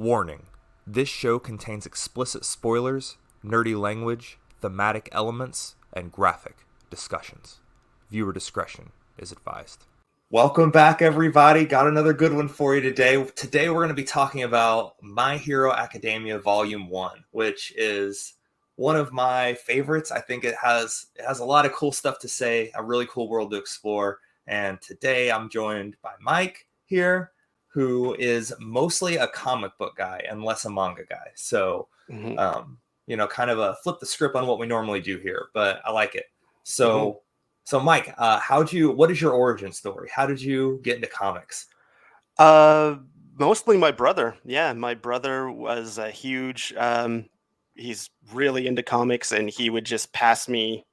Warning: this show contains explicit spoilers, nerdy language, thematic elements, and graphic discussions. Viewer discretion is advised. Welcome back, everybody. Got another good one for you today. Today we're going to be talking about My Hero Academia Volume 1, which is one of my favorites. I think it has a lot of cool stuff to say, a really cool world to explore. And today I'm joined by Mike here, who is mostly a comic book guy and less a manga guy. So, kind of a flip the script on what we normally do here, but I like it. So Mike, what is your origin story? How did you get into comics? Mostly my brother. Yeah, my brother was a huge, he's really into comics, and he would just pass me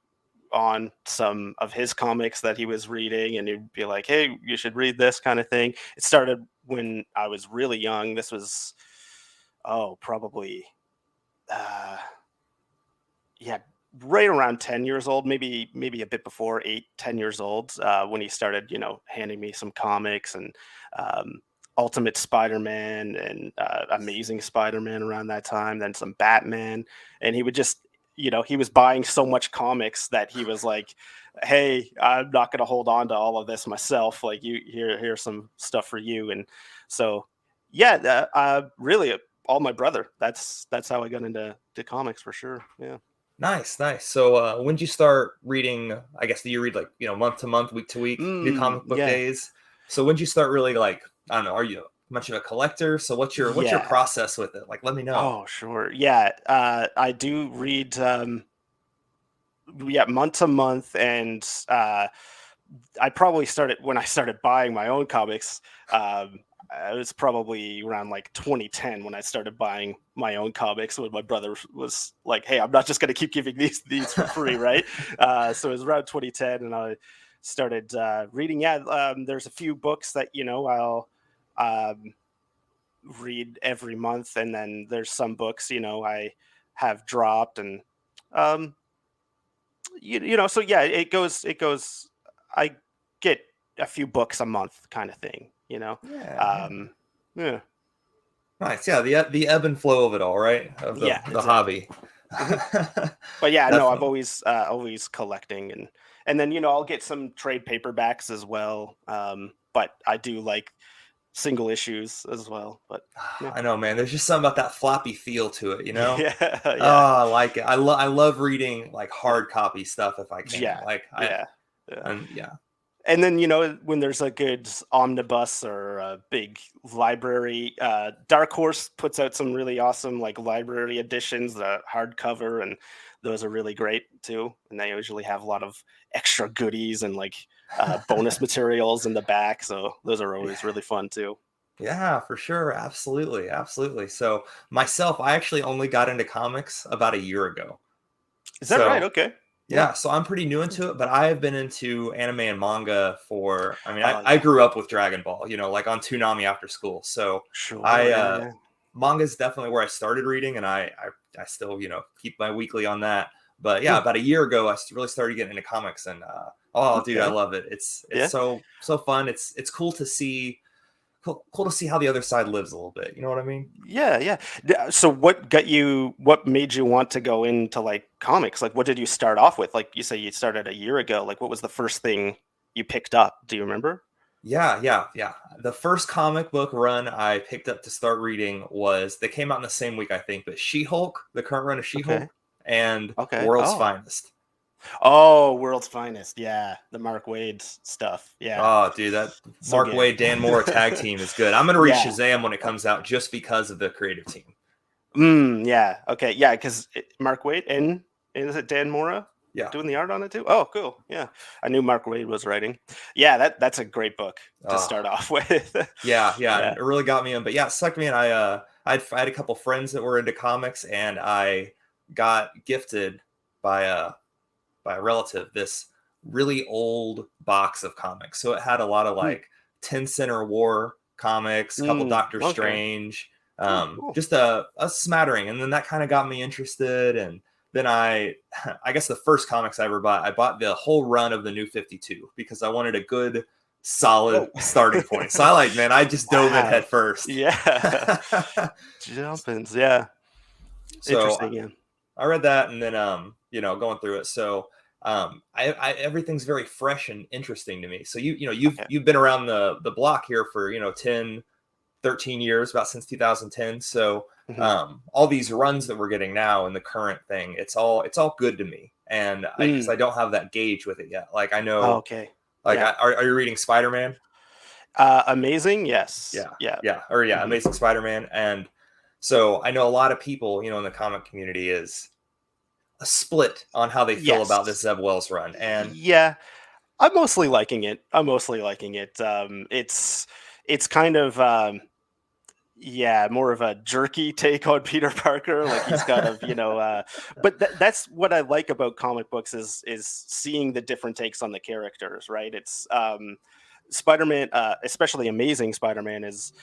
on some of his comics that he was reading, and he'd be like, "Hey, you should read this," kind of thing. It started when I was really young. This was, probably, uh, yeah, right around 10 years old, maybe a bit before 8, 10 years old, when he started, handing me some comics and Ultimate Spider-Man and Amazing Spider-Man around that time, then some Batman. And he would just, he was buying so much comics that he was like, "Hey, I'm not going to hold on to all of this myself. Like, here's some stuff for you." And so, yeah, really, all my brother. That's how I got into comics for sure. Yeah. Nice. So when did you start reading? I guess do you read month to month, week to week, do comic book Yeah. days? So when did you start really I don't know, are you much of a collector? So what's your Yeah. process with it? Like, let me know. Oh, sure. Yeah. I do read, month to month. And I probably started when I started buying my own comics. It was probably around like 2010 when I started buying my own comics, when my brother was like, "Hey, I'm not just going to keep giving these for free," right? So it was around 2010, and I started reading. Yeah, there's a few books that I'll um, read every month, and then there's some books I have dropped, and um, so yeah, it goes. I get a few books a month, kind of thing. Yeah. Um, yeah. Nice. Yeah, the ebb and flow of it all, right? Of the Yeah, the exactly. hobby. Mhm. But yeah, no, I've Definitely. always collecting, and then I'll get some trade paperbacks as well. But I do like single issues as well. But yeah, I know, man. There's just something about that floppy feel to it, you know? yeah, yeah, Oh, I like it. I love reading like hard copy stuff if I can. yeah, Like I yeah, yeah. and yeah. And then when there's a good omnibus or a big library, Dark Horse puts out some really awesome like library editions, the hardcover, and those are really great too. And they usually have a lot of extra goodies and like bonus materials in the back, so those are always really fun too. Yeah, for sure. Absolutely. Absolutely. So myself, I actually only got into comics about a year ago. Is that right? So Okay. Yeah. yeah, so I'm pretty new into it, but I have been into anime and manga for, I mean, I, Oh I yeah. grew up with Dragon Ball, like on Toonami after school. So Sure. I Yeah. Yeah. manga is definitely where I started reading, and I still, keep my weekly on that. But yeah, Hmm. about a year ago, I really started getting into comics, and oh, dude, I Okay. love it. It's Yeah. so fun. It's cool to see how the other side lives a little bit. You know what I mean? Yeah, yeah. So what made you want to go into like comics? Like what did you start off with? Like you say you started a year ago. Like what was the first thing you picked up? Do you remember? Yeah. The first comic book run I picked up to start reading they came out in the same week, I think, but She-Hulk, the current run of Okay. She-Hulk, and Okay. World's Oh. Finest. Oh, World's Finest. Yeah. The Mark Wade stuff. Yeah. Oh, dude, that So Mark good. Wade, Dan Mora tag team is good. I'm gonna read Yeah. Shazam when it Uh, comes out just because of the creative team. yeah. Okay. Yeah, because Mark Wade and is it Dan Mora Yeah. doing the art on it too? Oh, cool. Yeah. I knew Mark Wade was writing. Yeah, that's a great book to Oh, start off with. yeah, Yeah. and it really got me in. But yeah, it sucked me in. I had a couple friends that were into comics, and I got gifted by a relative this really old box of comics. So it had a lot of Hmm. like 10 Center War comics, a couple Doctor Okay. Strange, Oh, cool. just a smattering. And then that kind of got me interested. And then I guess the first comics I ever bought, I bought the whole run of the New 52 because I wanted a good solid starting point. So I just dove in head first. Yeah. Jumpins, yeah. So Interesting, yeah. I read that, and then going through it. So I everything's very fresh and interesting to me. So you've been around the block here for 10, 13 years, about since 2010. So all these runs that we're getting now in the current thing, it's all good to me. And because I don't have that gauge with it yet. Like I know, okay. like Yeah. are you reading Spider-Man? Amazing, yes. Yeah. Amazing Spider-Man. And so I know a lot of people, in the comic community is a split on how they feel about this Zeb Wells run. And yeah, I'm mostly liking it. It's kind of more of a jerky take on Peter Parker. Like he's kind of, but that's what I like about comic books is seeing the different takes on the characters, right? It's Spider-Man, especially Amazing Spider-Man, is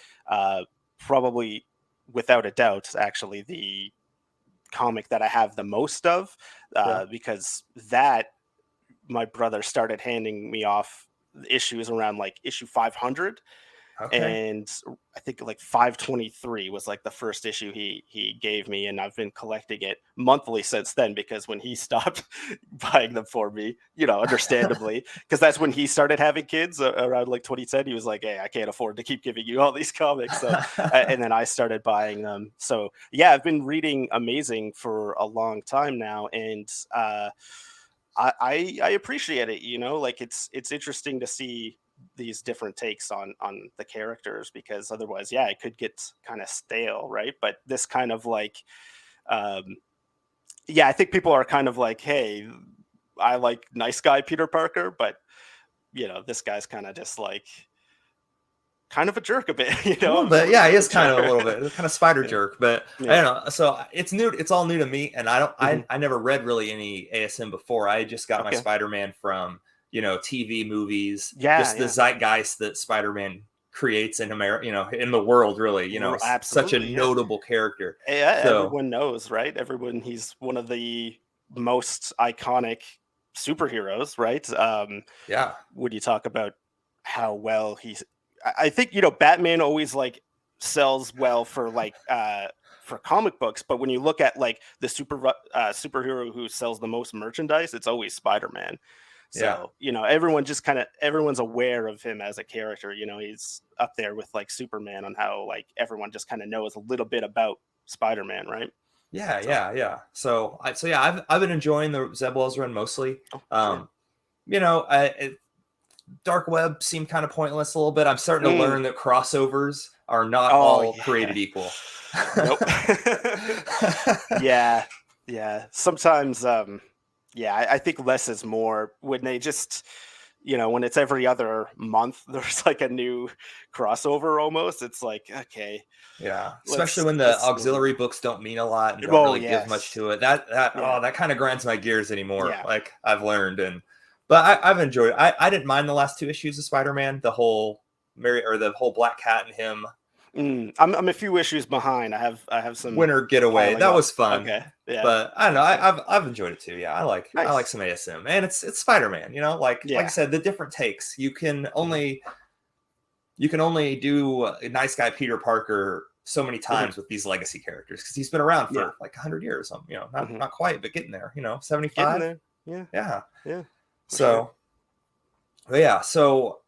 probably without a doubt actually the comic that I have the most of, because that my brother started handing me off issues around like issue 500, okay. and I think like 523 was like the first issue he gave me, and I've been collecting it monthly since then, because when he stopped buying them for me, understandably, because that's when he started having kids around like 2010. He was like, hey, I can't afford to keep giving you all these comics, so and then I started buying them. So yeah, I've been reading Amazing for a long time now, and I appreciate it. Like it's interesting to see these different takes on the characters, because otherwise, yeah, it could get kind of stale, right? But this kind of like, um, yeah, I think people are kind of like, hey, I like nice guy Peter Parker, but this guy's kind of just like kind of a jerk a bit, A little a bit, little yeah, bit he of a is kind of a jerk. little bit, kind of spider Yeah, jerk, but I yeah. don't know. So it's new, it's all new to me, and I don't, Hmm. I never read really any ASM before. I just got my Okay. Spider-Man from TV, movies, Yeah, just the yeah. zeitgeist that Spider-Man creates in America, in the world, really. Such a Absolutely, yeah. notable character. Yeah, So everyone knows, right? He's one of the most iconic superheroes, right? yeah, When you talk about how well I think, Batman always like sells well for like for comic books, but when you look at like the superhero who sells the most merchandise, it's always Spider-Man. yeah. So, everyone's aware of him as a character. He's up there with like Superman on how like everyone just kind of knows a little bit about Spider-Man, right? Yeah, So, yeah, yeah. So yeah, I've been enjoying the Zeb Wells run mostly. oh, yeah. Um, Dark web seemed kind of pointless a little bit. I'm starting to Mm. learn that crossovers are not Oh, all yeah. created equal. Nope. Yeah. Yeah. Sometimes, yeah, I think less is more when they just, when it's every other month, there's like a new crossover almost. It's like, okay, Yeah, especially let's, when the let's move auxiliary along. books don't mean a lot and don't Oh, really give much yes. to it. Yeah. That kind of grinds my gears anymore. Yeah. Like I've learned, but I've enjoyed it. I didn't mind the last two issues of Spider-Man, the whole the whole Black Cat and him I'm a few issues behind. I have some winter getaway. piling That up. was fun. Okay. Yeah. But I don't know. Okay. I've enjoyed it too. Yeah, I like Nice. some ASM, and it's Spider-Man. Like I Yeah. said, the different takes. Mhm. You can only do a nice guy Peter Parker so many Mhm. times with these legacy characters because he's been around Yeah. for like 100 years. Mhm. Not quite, but getting there. Getting 75. there. Yeah. Yeah. Yeah. For sure. So, but yeah. So,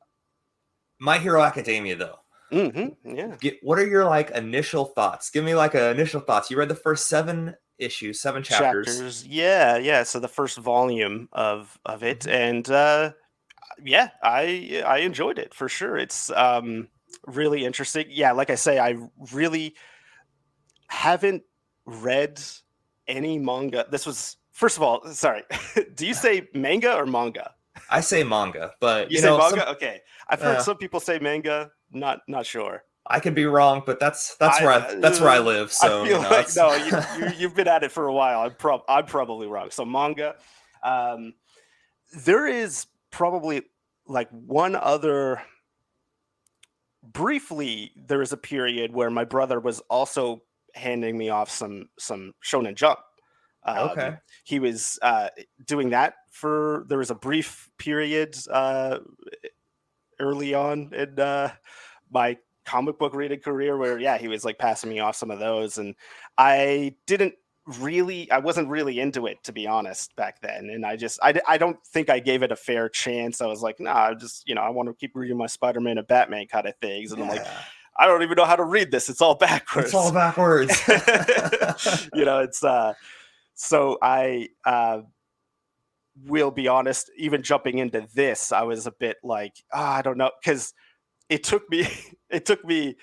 My Hero Academia, though. Yeah. What are your like initial thoughts? Give me like a initial thoughts. You read the first 7 issues, 7 chapters. Chapters. Yeah. Yeah. So the first volume of it, Mhm. and yeah, I enjoyed it for sure. It's really interesting. Yeah. Like I say, I really haven't read any manga. This was first of all. Sorry. Do you say manga or manga? I say manga, but You say some manga? Okay. I've heard uh, some people say manga. Not sure. I could be wrong, but I that's where I live. I So feel like that's no, you've been at it for a while. I'm probably wrong. So manga, um, there is probably like one other. Briefly, there was a period where my brother was also handing me off some Shonen Jump. Um, okay. he was doing that for. There was a brief period early on in my comic book reading career, where yeah, he was like passing me off some of those, and I wasn't really into it, to be honest, back then. And I don't think I gave it a fair chance. I was like, nah, I want to keep reading my Spider-Man and Batman kind of things. And I'm like, Yeah. I don't even know how to read this. It's all It's all backwards. backwards. It's so I will be honest, even jumping into this, I was a bit like, I don't know, because it took me it took me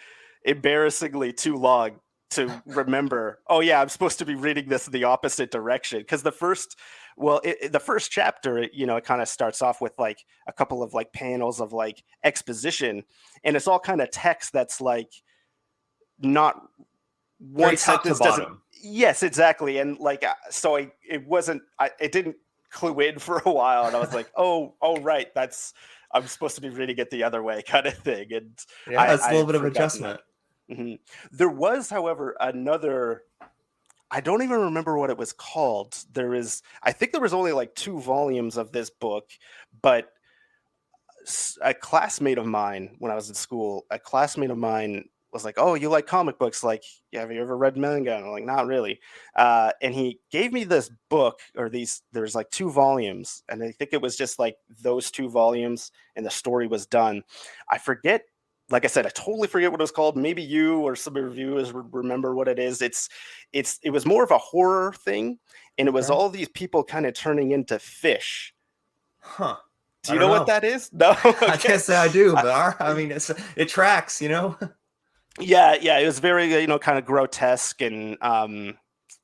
embarrassingly too long to remember, oh yeah, I'm supposed to be reading this in the opposite direction. Because the first chapter, it kind of starts off with like a couple of like panels of like exposition, and it's all kind of text that's like not one Very top to sentence doesn't. bottom. Yes, exactly. And like so it didn't clue in for a while, and I was like, oh right, that's, I'm supposed to be reading it the other way kind of thing. And Yeah, it's a I little had bit of forgotten that. adjustment. Mhm. There was, however, another, I don't even remember what it was called. I think there was only like 2 volumes of this book, but a classmate of mine, when I was in school, a classmate of mine was like, "Oh, you like comic books? Like, yeah, have you ever read manga?" And I'm like, "Not really." And he gave me this book, or these. There's like 2 volumes, and I think it was just like those 2 volumes, and the story was done. I forget. Like I said, I totally forget what it was called. Maybe you or some reviewers remember what it is. It was more of a horror thing, and it was Okay. all these people kind of turning into fish. Huh. Do I you don't know what know. that is? No. I Okay. can't say I do, I, but I mean, it tracks, you know? yeah, it was very, kind of grotesque, and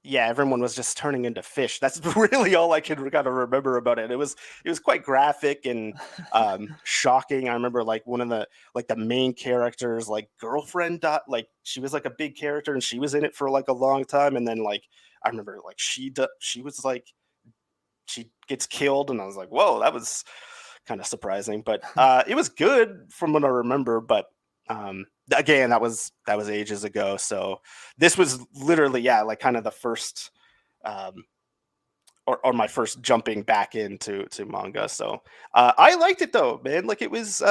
yeah, everyone was just turning into fish. That's really all I can kind of remember about it. It was quite graphic and shocking. I remember like one of the main characters, like girlfriend, like she was like a big character, and she was in it for like a long time, and then like I remember like she was like, she gets killed, and I was like, whoa, that was kind of surprising. But it was good from what I remember. But again, that was ages ago. So this was literally, yeah, like kind of the first, um, or my first jumping back into manga. So I liked it though, man. Like it was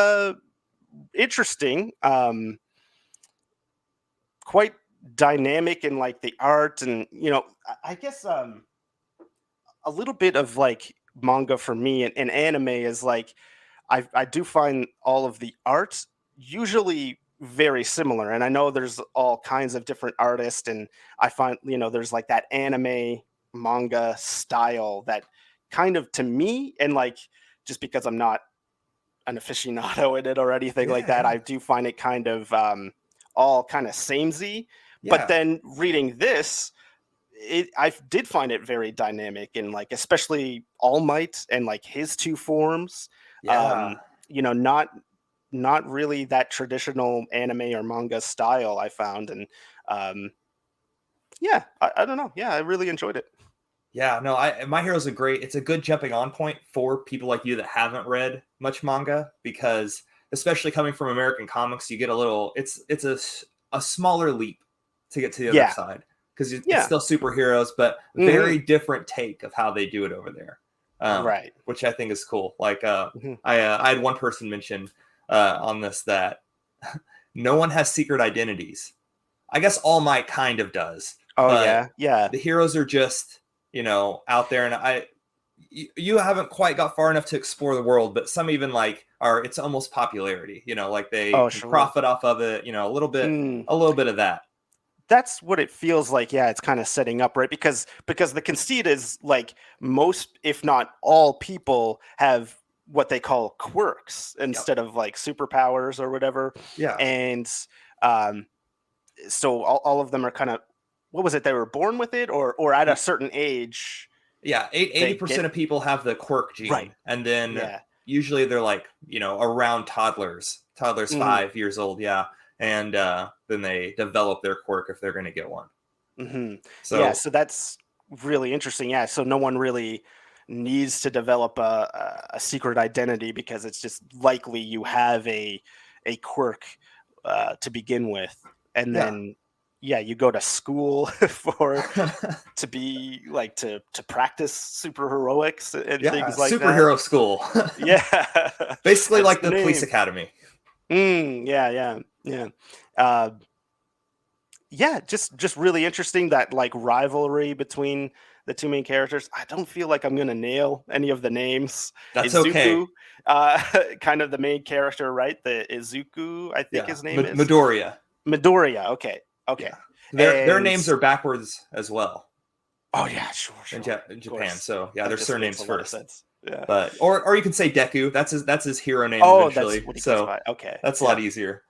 interesting, quite dynamic in like the art, and I guess a little bit of like manga for me and anime is like I do find all of the art usually very similar, and I know there's all kinds of different artists, and I find there's like that anime manga style that kind of, to me, and like just because I'm not an aficionado in it or anything like Yeah, that, yeah. I do find it kind of all kind of samey. But Yeah. then reading this, I did find it very dynamic, and like especially All Might and like his 2 forms. Yeah. Um, not really that traditional anime or manga style, I found, and um, yeah, I don't know. Yeah, I really enjoyed it. Yeah, no, My Hero's it's a good jumping on point for people like you that haven't read much manga because especially coming from American comics, you get a little it's a smaller leap to get to the other Yeah, side because it's yeah, still superheroes, but hmm, very different take of how they do it over there, right. which I think is cool. Like Hmm. I had one person mention on this that no one has secret identities. I guess All Might kind of does, Oh but yeah, yeah. the heroes are just out there, and you haven't quite got far enough to explore the world, but some even like are it's almost popularity, like they Oh can sure. profit off of it, Mm. a little bit of that. That's what it feels like. Yeah, it's kind of setting up, right? Because the conceit is like most, if not all, people have what they call quirks Yep. instead of like superpowers or whatever. Yeah. And um, so all of them are kind of, what was it? They were born with it, or at a certain age Yeah, they 80% get, of people have the quirk right. gene, and then Yeah. usually they're like, around toddlers Hmm. 5 years old, yeah, and then they develop their quirk if they're going to get one. Hmm. Yeah. So So that's really interesting. Yeah. So no one really needs to develop a secret identity, because it's just likely you have a quirk to begin with, and yeah, then you go to school for to be like to practice super heroics and Yeah, things like that. superhero school. Yeah, Basically hence like the the police name. academy. Yeah. Uh, yeah, just really interesting that like rivalry between the two main characters. I don't feel like I'm gonna nail any of the names. That's okay. Izuku, kind of the main character, right? The Izuku, I think Yeah, his name is Midoriya. Midoriya. Okay, okay, Yeah, their and names are backwards as well oh yeah, sure, in, sure, In of Japan. course. So yeah, That their just makes surnames a lot of first. sense. Yeah. But or you can say Deku. That's his hero name Oh, that's eventually. what he goes So by. Okay, that's a lot yeah, easier.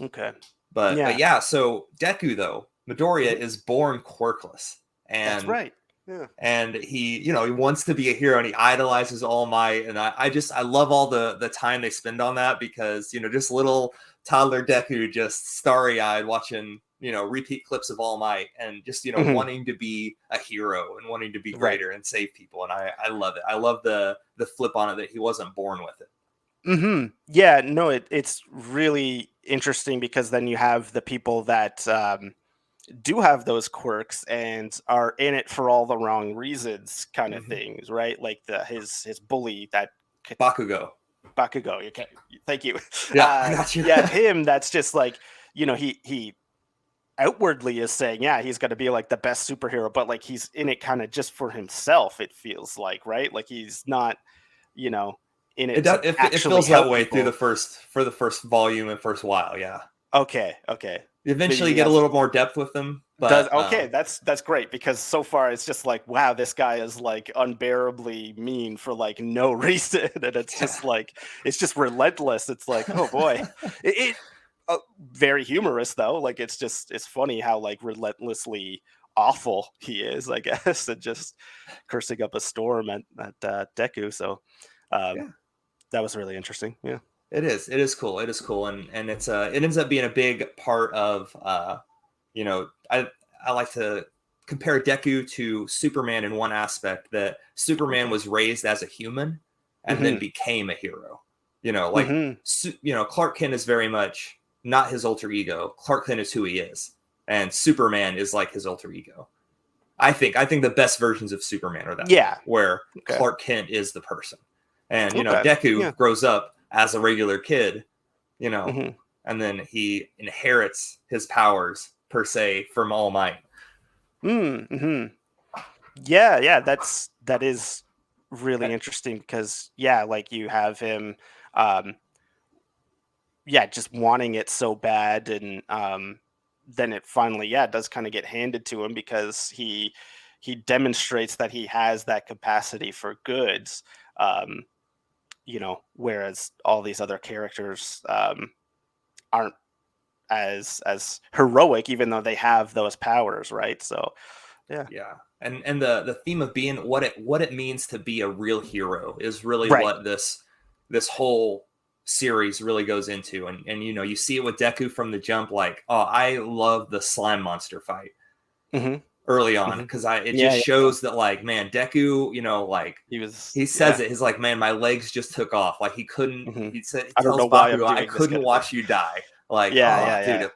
okay, But yeah, yeah, so Deku though, Midoriya mhm, is born quirkless. that's And right. Yeah. he he wants to be a hero and he idolizes All Might. And I love all the time they spend on that because just little toddler Deku just starry-eyed watching repeat clips of All Might and just Mhm, wanting to be a hero and wanting to be right. greater and save people. And I love it. I love the flip on it that he wasn't born with it. Yeah, no, it's really interesting because then you have the people that do have those quirks and are in it for all the wrong reasons, kind of Hmm. things, right? Like the his bully that K- Bakugo. Bakugo. Okay, thank you. Yeah, I got you. Yeah, him. That's just like he outwardly is saying, yeah, he's going to be like the best superhero, but like he's in it kind of just for himself. It feels like, right? Like he's not, you know, in It it does, to it actually feels that help way through people. the first volume and first while. Yeah, Okay, okay. you Maybe eventually we get a have little more depth with them, does but okay, that's great because so far it's just like, wow, this guy is like unbearably mean for like no reason. And it's just like it's just relentless. It's like, oh boy. It very humorous though. Like it's funny how like relentlessly awful he is, I guess, and just cursing up a storm at Deku. So um yeah, that was really interesting. Yeah. it is. It is cool. It is cool, and it ends up being a big part of you know, I I like to compare Deku to Superman in one aspect that Superman Okay. was raised as a human and then Hmm. became a hero. Like Hmm. Clark Kent is very much not his alter ego. Clark Kent is who he is, and Superman is like his alter ego. I think the best versions of Superman are that way, Yeah. where Okay. Clark Kent is the person, and Okay. Yeah. Deku grows up as a regular kid, you know, Hmm. and then he inherits his powers per se from All Might. Mm-hmm. Yeah, yeah, that is Uh, really interesting because yeah, like you have him um yeah, just wanting it so bad and then it finally yeah, does kind of get handed to him because he demonstrates that he has that capacity for goods. Um whereas all these other characters aren't as heroic even though they have those powers, right? So, yeah. Yeah, and the theme of being what it means to be a real hero is really Right. what this whole series really goes into, and you see it with Deku from the jump. Like, oh, I love the slime monster fight Mhm. early on Mhm. because I it Yeah, just yeah. shows that like man Deku like He was he says yeah. it he's like man my legs just took off like Mhm. he I don't tells know why I'm Bakugo I doing this couldn't kind of thing. watch you die like Yeah, oh yeah, yeah. dude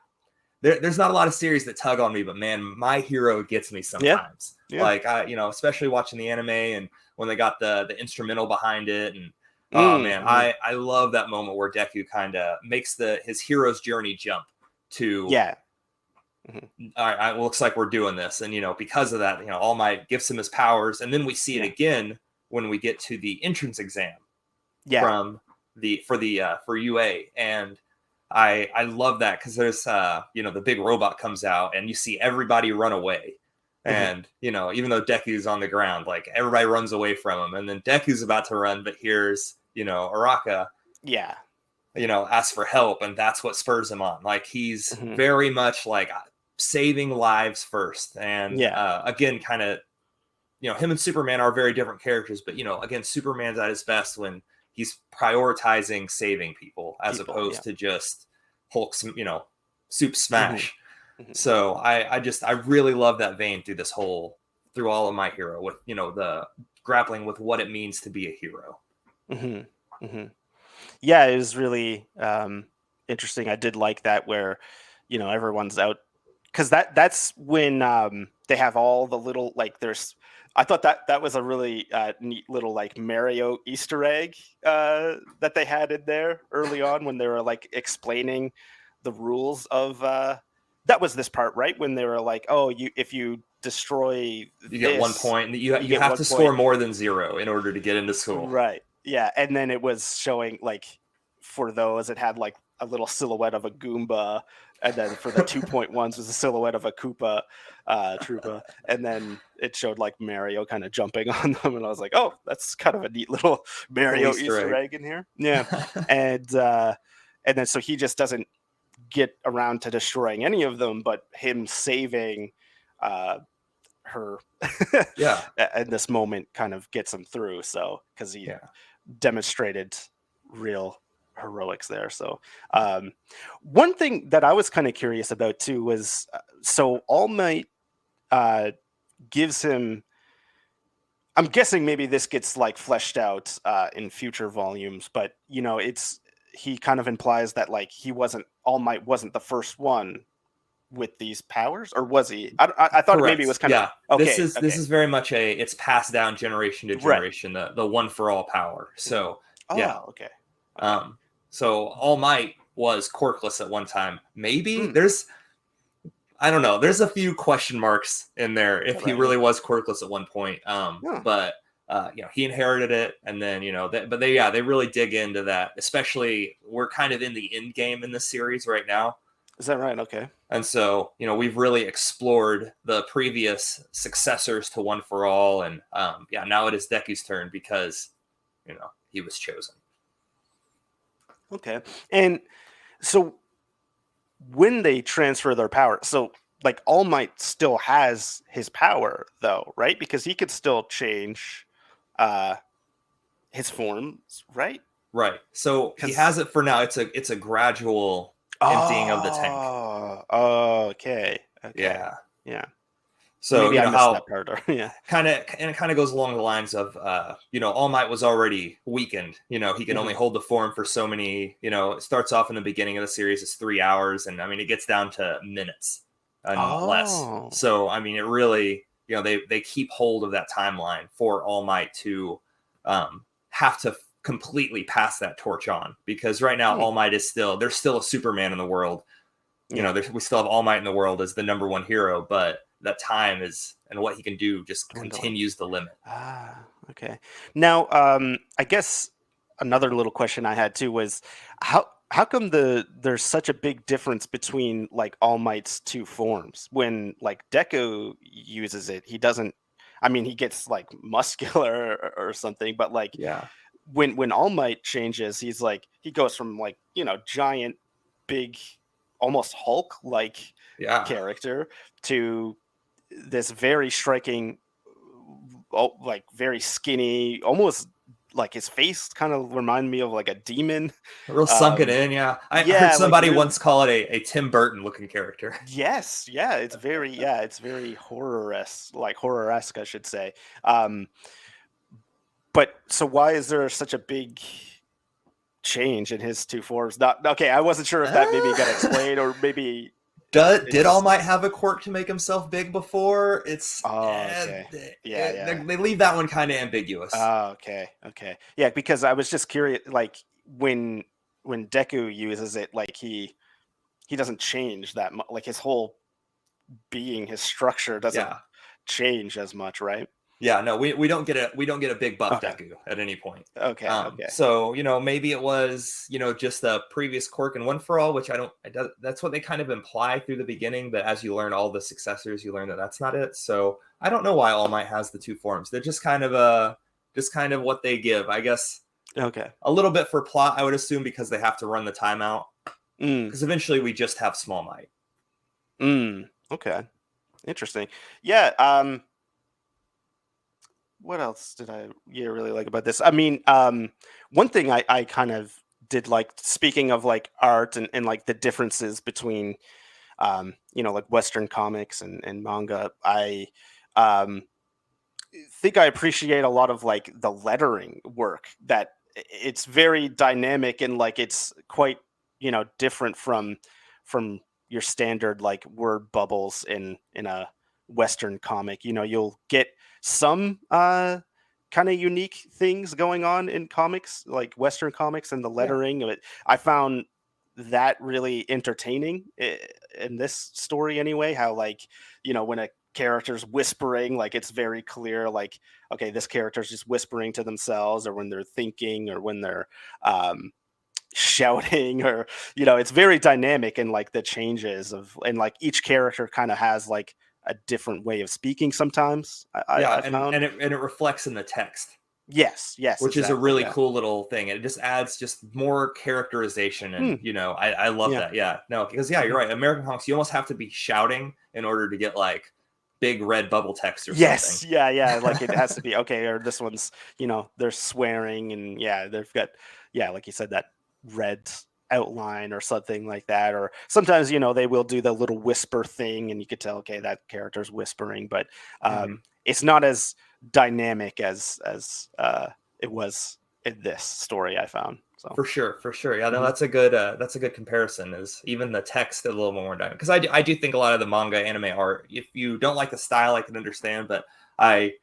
there's not a lot of series that tug on me but man my hero gets me Yeah, sometimes yeah. like I especially watching the anime and when they got the instrumental behind it and oh man Mhm. I love that moment where Deku kind of makes his hero's journey jump to Yeah. Mhm. all right, it looks like we're doing this. And, because of that, All Might gives him his powers. And then we see it Yeah. again when we get to the entrance exam Yeah. from for UA. And I love that because there's, the big robot comes out and you see everybody run away. Mhm. And, even though Deku's on the ground, like everybody runs away from him. And then Deku's about to run, but here's, Araka Yeah. ask for help and that's what spurs him on like he's Mhm. very much like saving lives first and Yeah. again kind of him and Superman are very different characters but again Superman's at his best when he's prioritizing saving people as People, opposed yeah. to just Hulk soup Mhm. smash. Mhm. So I really love that vein through all of my hero with the grappling with what it means to be a hero. Mhm. Mhm. Yeah, it was really interesting. I did like that where everyone's out because that's when they have all the little like there's. I thought that was a really neat little like Mario Easter egg that they had in there early on when they were like explaining the rules of. That was this part, right? When they were like, "Oh, if you destroy You get 1 this, point. you You get have one to point." score more than 0 in order to get into school. Right. Yeah. And then it was showing like for those, it had like a little silhouette of a Goomba. And then for the 2.1s was a silhouette of a Koopa Troopa. And then it showed like Mario kind of jumping on them. And I was like, oh, that's kind of a neat little Little Mario Easter Easter egg. egg in here. Yeah. And then so he just doesn't get around to destroying any of them, but him saving her Yeah. at this moment kind of gets him through. So because he Yeah. demonstrated real heroics there. So one thing that I was kind of curious about too was so All Might gives him. I'm guessing maybe this gets like fleshed out in future volumes, but you know, it's he kind of implies that like he wasn't All Might wasn't the first one with these powers, or was he? I thought maybe it Correct. was kind of Yeah. okay. This Okay, is very much it's passed down generation to right. generation, the one for all power. Mhm. So yeah. Oh, okay, okay. Um so All Might was quirkless at one time. Maybe Mm, I don't know. There's a few question marks in there is if that he right? really Okay. was quirkless at one point. Yeah. But he inherited it, and then but they really dig into that. Especially we're kind of in the end game in this series right now, Is that right? Okay. and so we've really explored the previous successors to One for All, and now it is Deku's turn because he was chosen. Okay. And so when they transfer their power, so like All Might still has his power though, right? Because he could still change uh his forms, right? Right. So he Because has it for now. It's a gradual emptying of the tank. okay. Okay. Yeah. Yeah. So Maybe you I know missed that how part. Or, yeah. it kind of goes along the lines of All Might was already weakened. He can Hmm. only hold the form for so many. It starts off in the beginning of the series as 3 hours, and I mean it gets down to minutes and less. Oh. So I mean it really they keep hold of that timeline for All Might to have to completely pass that torch on, because right now Hmm. All Might is there's still a Superman in the world. Yeah. We still have All Might in the world as the number one hero, but that time is and what he can do just Dwindling. continues the limit. Okay. Now, I guess another little question I had too was how come there's such a big difference between like All Might's two forms? When like Deku uses it, he doesn't. I mean, he gets like muscular or something, but like Yeah, when All Might changes, he's like he goes from like giant, big, almost Hulk like yeah, character to this very striking, like very skinny, almost like his face kind of remind me of like a demon. real sunken Um, in. Yeah, I heard yeah, like somebody really. once call it a Tim Burton looking character. Yes, yeah, it's very horror-esque, like horror-esque, I should say. Um, but so why is there such a big change in his two forms? Not okay. I wasn't sure if that maybe got Uh, explained or maybe it did All just. Might have a quirk to make himself big before? Oh, okay. Yeah, yeah. They leave that one kind of ambiguous. Oh, okay, okay. Yeah, because I was just curious, like when Deku uses it, like he doesn't change that much. Like his whole being, his structure doesn't Yeah, change as much, right? yeah. No, we don't get a big buff Okay, Deku at any point. okay, okay. So maybe it was just a previous quirk and One for All, which I don't. That's what they kind of imply through the beginning. But as you learn all the successors, you learn that that's not it. So I don't know why All Might has the two forms. They're just kind of what they give, I guess. Okay. A little bit for plot, I would assume, because they have to run the timeout. Mm, Because eventually we just have Small Might. okay. Interesting. Yeah. What else did I really like about this? I mean, one thing I kind of did like, speaking of like art and like the differences between like Western comics and manga. I um, think I appreciate a lot of like the lettering work that it's very dynamic and like it's quite different from your standard like word bubbles in a Western comic. You know, you'll get some kind of unique things going on in comics, like Western comics and the Yeah. lettering. But I found that really entertaining in this story anyway. How like, you know, when a character's whispering, like it's very clear, like, okay, this character's just whispering to themselves, or when they're thinking, or when they're um shouting, or, you know, it's very dynamic, and like the changes of, and like each character kind of has like a different way of speaking sometimes. Yeah, I found. and it reflects in the text, Yes, which is a exactly, really yeah. cool little thing. It just adds just more characterization, and Hmm, you know, I love yeah. that. Yeah, no, because yeah, you're Mhm. right. American comics, you almost have to be shouting in order to get like big red bubble text or something. Yes, yeah, like it has to be okay, or this one's, you know, they're swearing, and yeah, they've got, yeah, like you said, that red outline or something like that. Or sometimes, you know, they will do the little whisper thing, and you could tell, okay, that character's whispering, but Mhm. it's not as dynamic as it was in this story, I found. So, For sure. Yeah, no, mhm, that's a good comparison. Is even the text a little more dynamic? Because I do think a lot of the manga anime art. If you don't like the style, I can understand, but I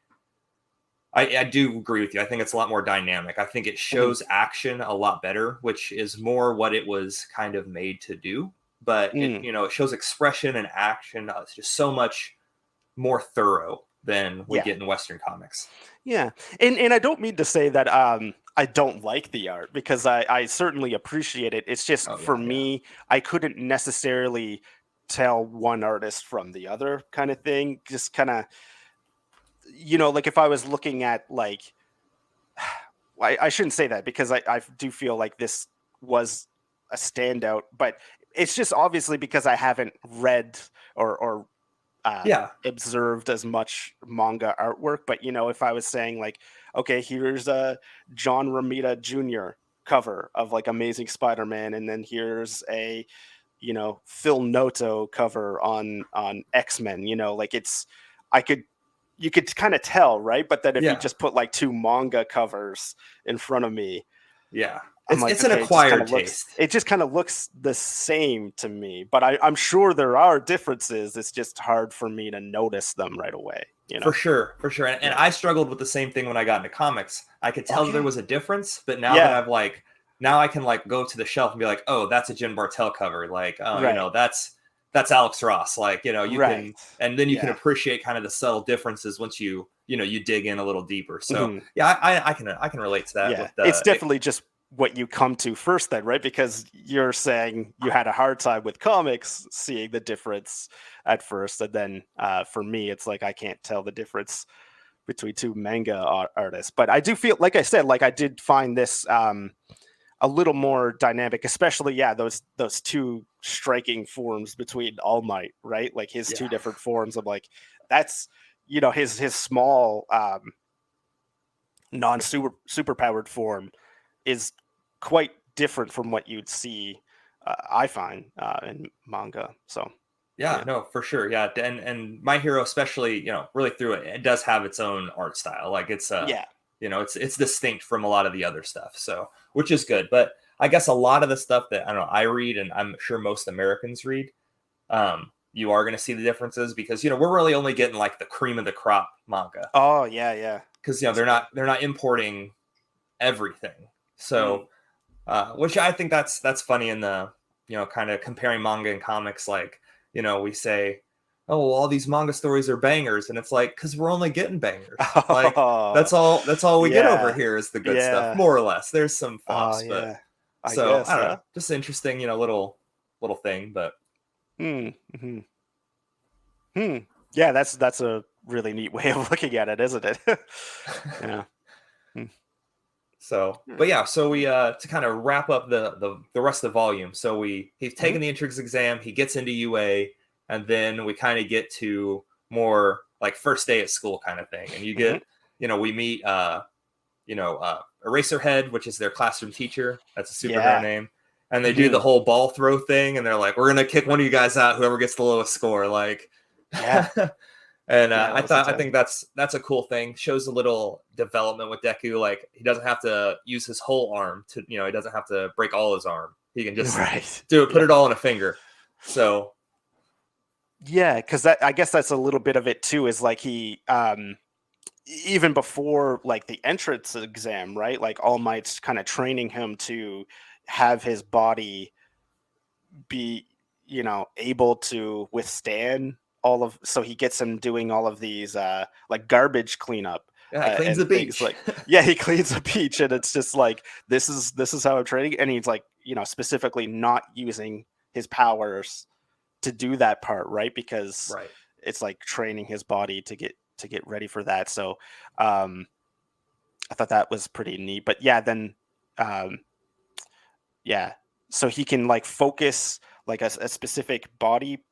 I do agree with you. I think it's a lot more dynamic. I think it mhm, shows action a lot better, which is more what it was kind of made to do. But it, mm, you know, it shows expression and action. It's just so much more thorough than we yeah. get in Western comics. Yeah, and I don't mean to say that I don't like the art, because I certainly appreciate it. It's just Oh for yeah, yeah, me, I couldn't necessarily tell one artist from the other, kind of thing. Just kind of, you know, like if I was looking at like, I shouldn't say that, because I do feel like this was a standout, but it's just obviously because I haven't read or yeah, observed as much manga artwork. But, you know, if I was saying like, okay, here's a John Romita Jr. cover of like Amazing Spider-Man, and then here's a, you know, Phil Noto cover on X-Men, you know, like it's, I could, you could kind of tell, right? But then if you yeah, just put like two manga covers in front of me, yeah. I'm like, It's an okay, it just kind acquired of looks, taste. it just kind of looks the same to me. But I'm sure there are differences. It's just hard for me to notice them right away, you know? For sure. And Yeah. I struggled with the same thing when I got into comics. I could tell that there Okay. was a difference, but now that Yeah. I've like now I can like go to the shelf and be like, oh, that's a Jim Bartel cover. Like, oh, you Right. know, that's Alex Ross. Like, you know, you Right. can and then you can Yeah. appreciate kind of the subtle differences once you know you dig in a little deeper. So Mhm. yeah, I can relate to that Yeah. with It's the definitely just what you come to first, then, right? Because you're saying you had a hard time with comics seeing the difference at first. And then for me, it's like I can't tell the difference between two manga artists. But I do feel, like I said, like I did find this a little more dynamic, especially, yeah, those two striking forms between All Might, right? Like his two yeah. different forms. Of like, that's, you know, his small non super powered form is quite different from what you'd see. I find in manga. So Yeah, yeah, no, for sure. Yeah, and My Hero, especially, you know, really through it, it does have its own art style. Like it's yeah, you know, it's distinct from a lot of the other stuff. So, which is good. But I guess a lot of the stuff that I don't know, I read, and I'm sure most Americans read, you are going to see the differences because you know we're really only getting like the cream of the crop manga oh yeah, yeah, because you know that's true. they're not importing everything. Mm. So, which I think that's funny in the you know kind of comparing manga and comics. Like you know we say, oh well, all these manga stories are bangers, and it's like because we're only getting bangers. Like Oh that's all we get over yeah, here is the good stuff, yeah, more or less. There's some oh flops, but yeah, I so guess, I don't huh? know, just interesting, you know, little thing. But Hmm. Hmm. Hmm. Yeah, that's a really neat way of looking at it, isn't it? Yeah. Hmm. so Hmm. but yeah, so we to kind of wrap up the rest of the volume. So he's Mhm. taken the entrance exam, he gets into UA, and then we kind of get to more like first day at school kind of thing. And you Mhm. get, you know, we meet Eraserhead, which is their classroom teacher. That's a superhero Yeah. name. And they do the Mhm. whole ball throw thing, and they're like, "We're gonna kick one of you guys out, whoever gets the lowest score." Like, Yeah. and Yeah, that was I intense. think that's a cool thing. Shows a little development with Deku. Like he doesn't have to use his whole arm to, you know, he doesn't have to break all his arm. He can just Right. do it, put Yeah. it all in a finger. So Yeah, because I guess that's a little bit of it too. Is like he even before like the entrance exam, right? Like All Might's kind of training him to have his body be, able to withstand all of. So he gets him doing all of these like garbage cleanup Yeah, it cleans the and things beach. like, yeah, he cleans a beach, and it's just like this is how I'm training, and he's like, specifically not using his powers to do that part, right? Because Right. it's like training his body to get ready for that. So um I thought that was pretty neat. But yeah, then um yeah, so he can like focus like a specific body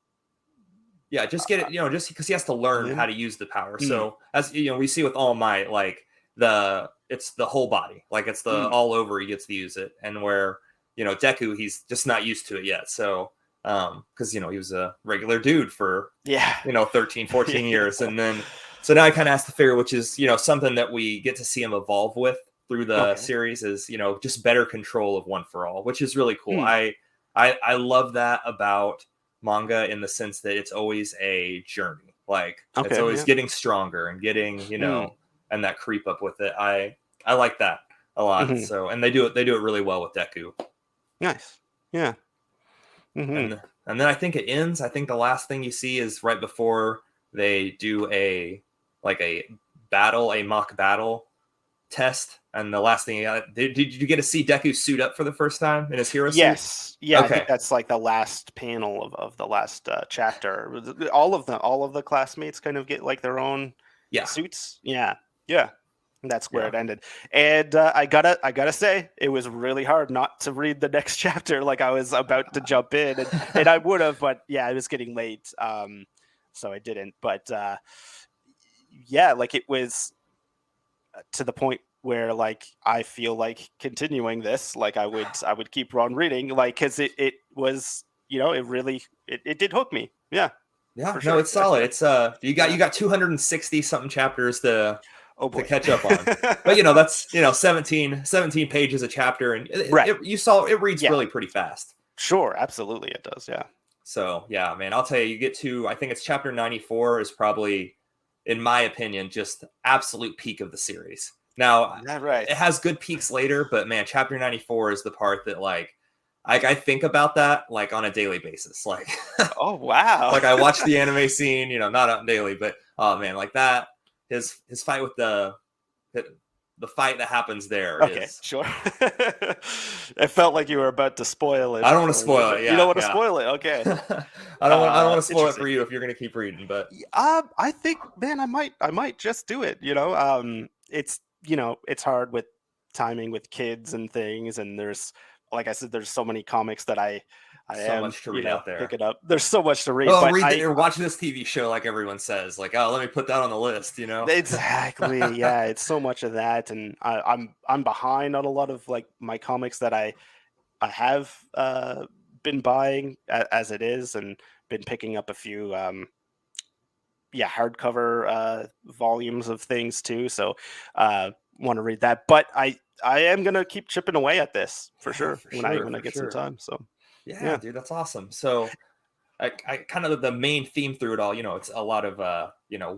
Yeah, just get it, just because he has to learn how in. to use the power. Mm, So as we see with All Might, like it's the whole body, like it's the mm, all over he gets to use it, and where Deku, he's just not used to it yet. So because he was a regular dude for yeah. 13, 14 Yeah. years, and then so now I kind of has to figure, which is something that we get to see him evolve with through the Okay. series, is just better control of One for All, which is really cool. Mm, I love that about manga, in the sense that it's always a journey. Like it's okay. always Yeah. getting stronger and getting, Mm, and that creep up with it. I like that a lot. hmm. So, and they do it really well with Deku. Nice. Yeah. Hmm. And then I think it ends. I think the last thing you see is right before they do a battle, a mock battle test. And the last thing, did you get to see Deku suit up for the first time in his hero suit? Yes. Yeah, I think Okay. that's like the last panel of the last chapter. All of the classmates kind of get like their own Yeah. suits. Yeah. Yeah. That's where Yeah. it ended. And I gotta say, it was really hard not to read the next chapter. Like I was about to jump in, and I would have, but yeah, it was getting late. So I didn't. But yeah, like it was to the point where like I feel like continuing this, like I would keep on reading, like because it was, it really it did hook me. Yeah, Yeah, for no, sure. it's solid. It's you got Yeah. you got 260 something chapters Oh to boy. catch up on. But that's 17 pages a chapter, and Right. you saw it reads Yeah. really pretty fast. Sure. Absolutely, it does. Yeah. So yeah, man, I'll tell you, you get to, I think it's chapter 94 is probably, in my opinion, just absolute peak of the series. Now Yeah. Right. it has good peaks later, but man, chapter 94 is the part that like I think about that like on a daily basis. Like Oh wow. like I watch the anime scene, not on daily, but oh man, like that, his fight with the fight that happens there Okay. is. Sure. It felt like you were about to spoil it I don't want to for me, spoil it. but you don't Yeah, want to yeah. spoil it. Okay. I don't want to spoil it Interesting. for you if you're gonna keep reading, but I think, man, I might just do it. It's hard with timing with kids and things, and there's, like I said, there's so many comics that I so am, much to read out there. picking up. There's so much to read, Oh, but read the, or watch this TV show, like everyone says. Like, oh, let me put that on the list. exactly, yeah, it's so much of that, and I'm behind on a lot of like my comics that I have been buying as it is, and been picking up a few yeah, hardcover volumes of things too. So want to read that, but I am gonna keep chipping away at this for Yeah, sure for when I sure, when I for get some sure. time. So Yeah, yeah. dude, that's awesome. So, I kind of, the main theme through it all, it's a lot of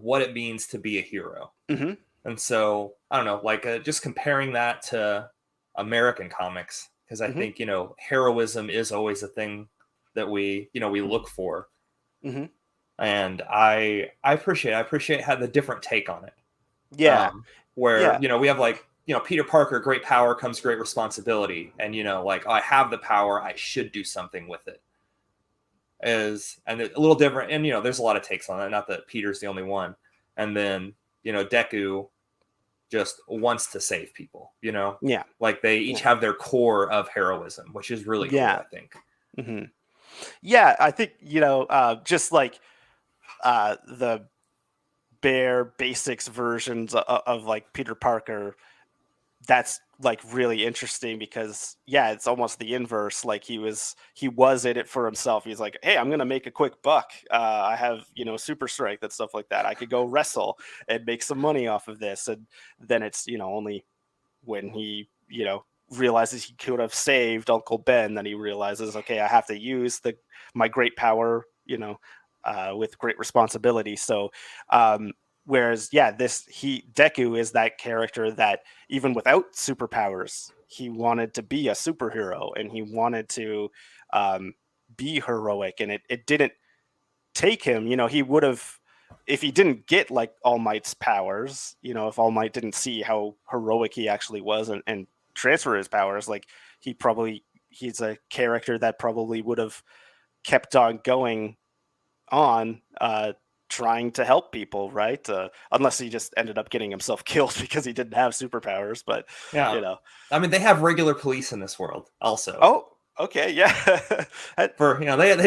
what it means to be a hero. Hmm. And so I don't know, like just comparing that to American comics, because I Hmm. think heroism is always a thing that we look for, Hmm. and I appreciate how the different take on it. Yeah. Where Yeah. we have like Peter Parker, great power comes great responsibility, and like, oh, I have the power, I should do something with it. And a little different, and there's a lot of takes on that. Not that Peter's the only one, and then Deku just wants to save people. Yeah. Like they each Yeah. have their core of heroism, which is really cool, Yeah. I think. Hmm. Yeah. I think just like the bare basics versions of like Peter Parker, that's like really interesting because yeah, it's almost the inverse. Like he was in it for himself. He's like, hey, I'm gonna make a quick buck. I have super strength and stuff like that. I could go wrestle and make some money off of this. And then it's only when he realizes he could have saved Uncle Ben, then he realizes, okay, I have to use the my great power with great responsibility. So whereas Deku is that character that even without superpowers, he wanted to be a superhero and he wanted to be heroic, and it didn't take him. He would have, if he didn't get like All Might's powers, if All Might didn't see how heroic he actually was and transfer his powers, like he's a character that probably would have kept on going on trying to help people, right? Unless he just ended up getting himself killed because he didn't have superpowers. But Yeah. I mean, they have regular police in this world also. Oh, okay, yeah. They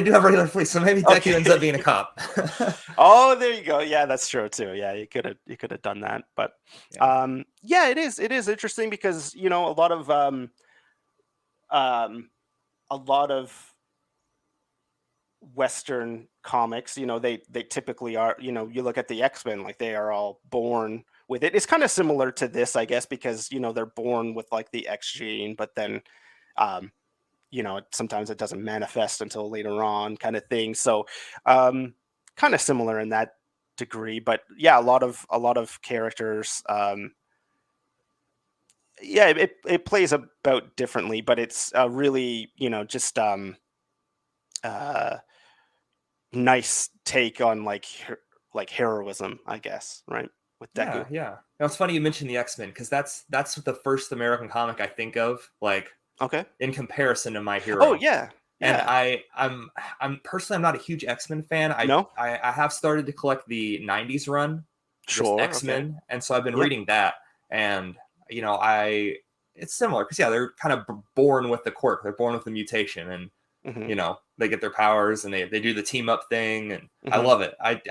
do have regular police, so maybe Deku ends up being a cop. Oh, there you go. Yeah, that's true too. Yeah, you could have done that. But it is interesting because a lot of Western comics, they typically are, you look at the X-Men, like they are all born with it. It's kind of similar to this, I guess, because they're born with like the X gene, but then sometimes it doesn't manifest until later on, kind of thing. So kind of similar in that degree. But yeah, a lot of characters, it plays about differently, but it's really just nice take on like heroism, I guess, right? With Deku. Yeah. Now it's funny you mentioned the X-Men because that's the first American comic I think of, like, okay, in comparison to My Hero. Oh yeah. And I'm personally, I'm not a huge X-Men fan. I have started to collect the 90s run, sure, X-Men, okay. and so I've been reading that, and it's similar because they're kind of born with the quirk, they're born with the mutation, and they get their powers and they do the team up thing, and I love it. I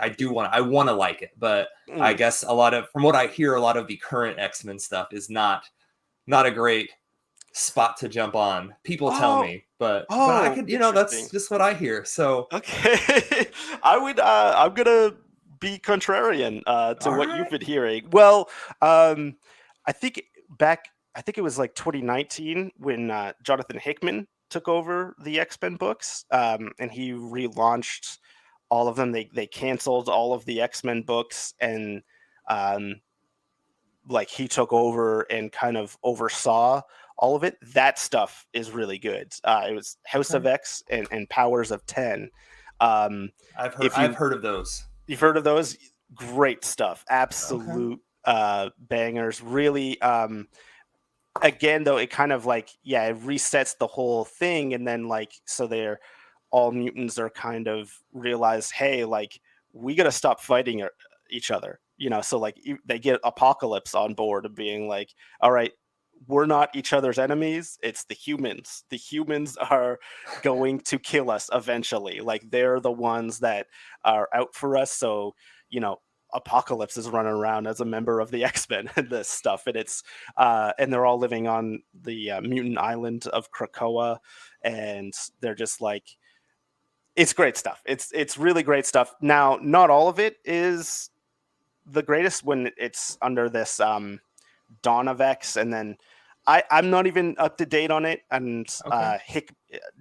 want to like it, but I guess from what I hear, a lot of the current X-Men stuff is not a great spot to jump on. People tell me, but I could, that's just what I hear. So okay, I'm gonna be contrarian to what you've been hearing. Well, I think it was like 2019 when Jonathan Hickman took over the X-Men books, and he relaunched all of them. They canceled all of the X-Men books, and like he took over and kind of oversaw all of it. That stuff is really good. It was House of X and Powers of 10. I've heard of those. You've heard of those? Great stuff. Absolute bangers. Really. Again, though, it kind of like, it resets the whole thing, and then like, so they're all mutants are kind of realize, hey, like we got to stop fighting each other, so like they get Apocalypse on board of being like, all right, we're not each other's enemies, it's the humans are going to kill us eventually, like they're the ones that are out for us. So Apocalypse is running around as a member of the X-Men and this stuff, and it's and they're all living on the mutant island of Krakoa, and they're just like, it's great stuff. It's really great stuff. Now, not all of it is the greatest when it's under this Dawn of X, and then I'm not even up to date on it, and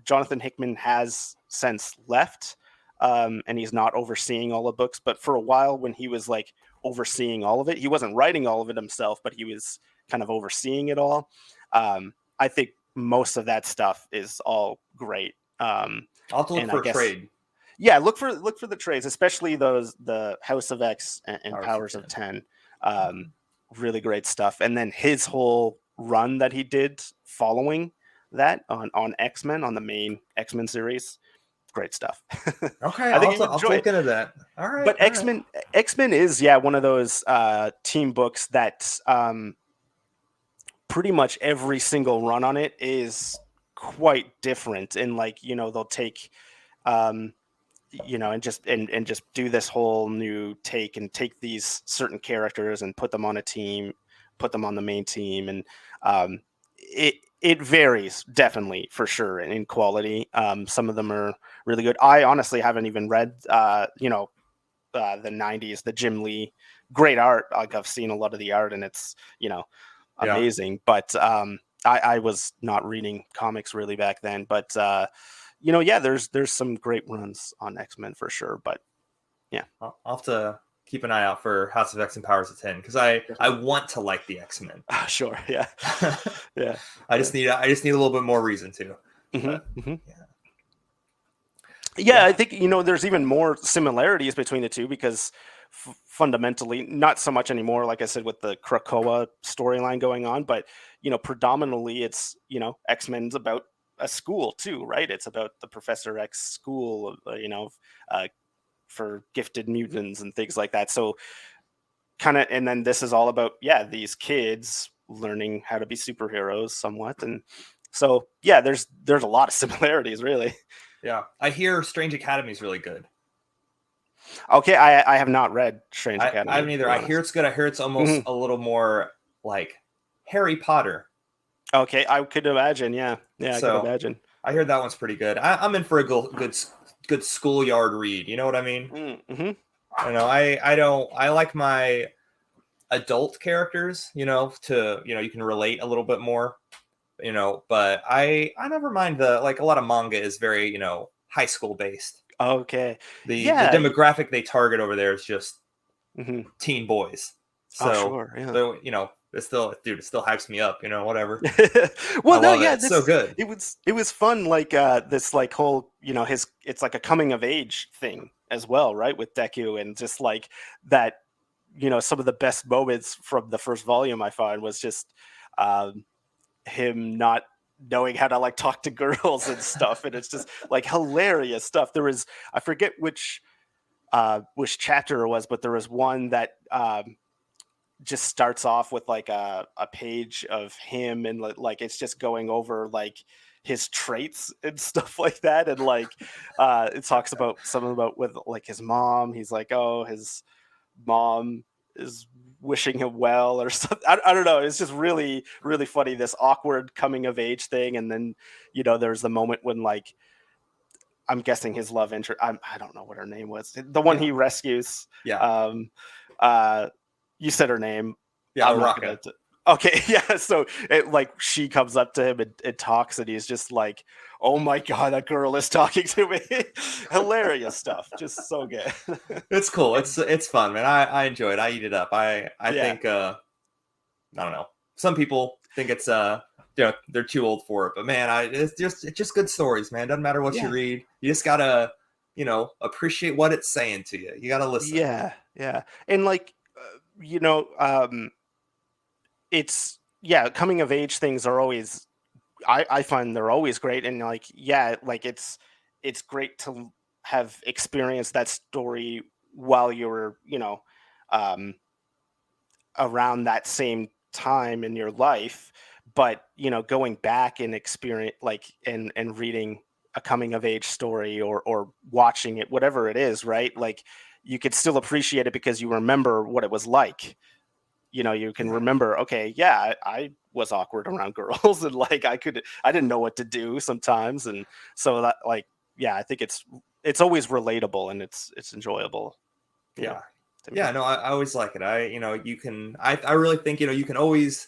Jonathan Hickman has since left, and he's not overseeing all the books. But for a while, when he was like overseeing all of it, he wasn't writing all of it himself, but he was kind of overseeing it all. I think most of that stuff is all great. I'll have to look for a trade. Yeah, look for the trades, especially the House of X and Powers of 10. Really great stuff. And then his whole run that he did following that on X-Men, on the main X-Men series, great stuff. Okay, I'll look into that. All right. But X-Men is one of those team books that pretty much every single run on it is quite different, and like they'll take and just do this whole new take and take these certain characters and put them on a team, put them on the main team, and it varies definitely, for sure, in quality. Some of them are really good. I honestly haven't even read the 90s, the Jim Lee, great art. Like I've seen a lot of the art, and it's amazing. But I was not reading comics really back then. But there's some great runs on X-Men for sure. But I'll have to keep an eye out for House of X and Powers of 10 because I want to like the X-Men. Sure, yeah. Yeah. I just need a little bit more reason to. Yeah, I think, there's even more similarities between the two because fundamentally, not so much anymore, like I said, with the Krakoa storyline going on, but, predominantly it's, X-Men's about a school too, right? It's about the Professor X school, uh, for gifted mutants and things like that. So kind of, and then this is all about, these kids learning how to be superheroes somewhat. And so, there's a lot of similarities, really. Yeah, I hear Strange Academy is really good. Okay, I have not read Strange Academy. I haven't either. I hear it's good. I hear it's almost a little more like Harry Potter. Okay, I could imagine. Yeah, I could imagine. I hear that one's pretty good. I'm in for a good schoolyard read. You know what I mean? Mm-hmm. I know. I like my adult characters. You can relate a little bit more. But I never mind a lot of manga is very, high school based. Okay. The demographic they target over there is just teen boys. So, sure. Yeah. it still hypes me up, whatever. Well, it's so good. It was fun, like this like whole, it's like a coming of age thing as well, right? With Deku, and just like that, some of the best moments from the first volume I find was just him not knowing how to like talk to girls and stuff, and it's just like hilarious stuff. There was, I forget which chapter it was, but there was one that just starts off with like a page of him, and like it's just going over like his traits and stuff like that, and like it talks about something about with like his mom. He's like, oh, his mom is wishing him well or something. I don't know. It's just really, really funny, this awkward coming of age thing. And then, there's the moment when like, I'm guessing his love interest, I don't know what her name was. The one he rescues. Yeah. You said her name. Yeah, Raka. Okay, yeah. So she comes up to him and talks, and he's just like, "Oh my god, that girl is talking to me!" Hilarious stuff, just so good. It's cool. It's fun, man. I enjoy it. I eat it up. I think I don't know. Some people think it's they're too old for it, but man, it's just good stories, man. Doesn't matter what you read. You just gotta appreciate what it's saying to you. You gotta listen. Yeah, and like it's coming of age things are always, I find they're always great, and like it's great to have experienced that story while you're around that same time in your life, but going back and experience and reading a coming of age story or watching it, whatever it is, right? Like you could still appreciate it because you remember what it was like. You can remember, okay, I was awkward around girls, and like I didn't know what to do sometimes, and so that I think it's always relatable, and it's enjoyable. Yeah. No, I always like it. I really think you can always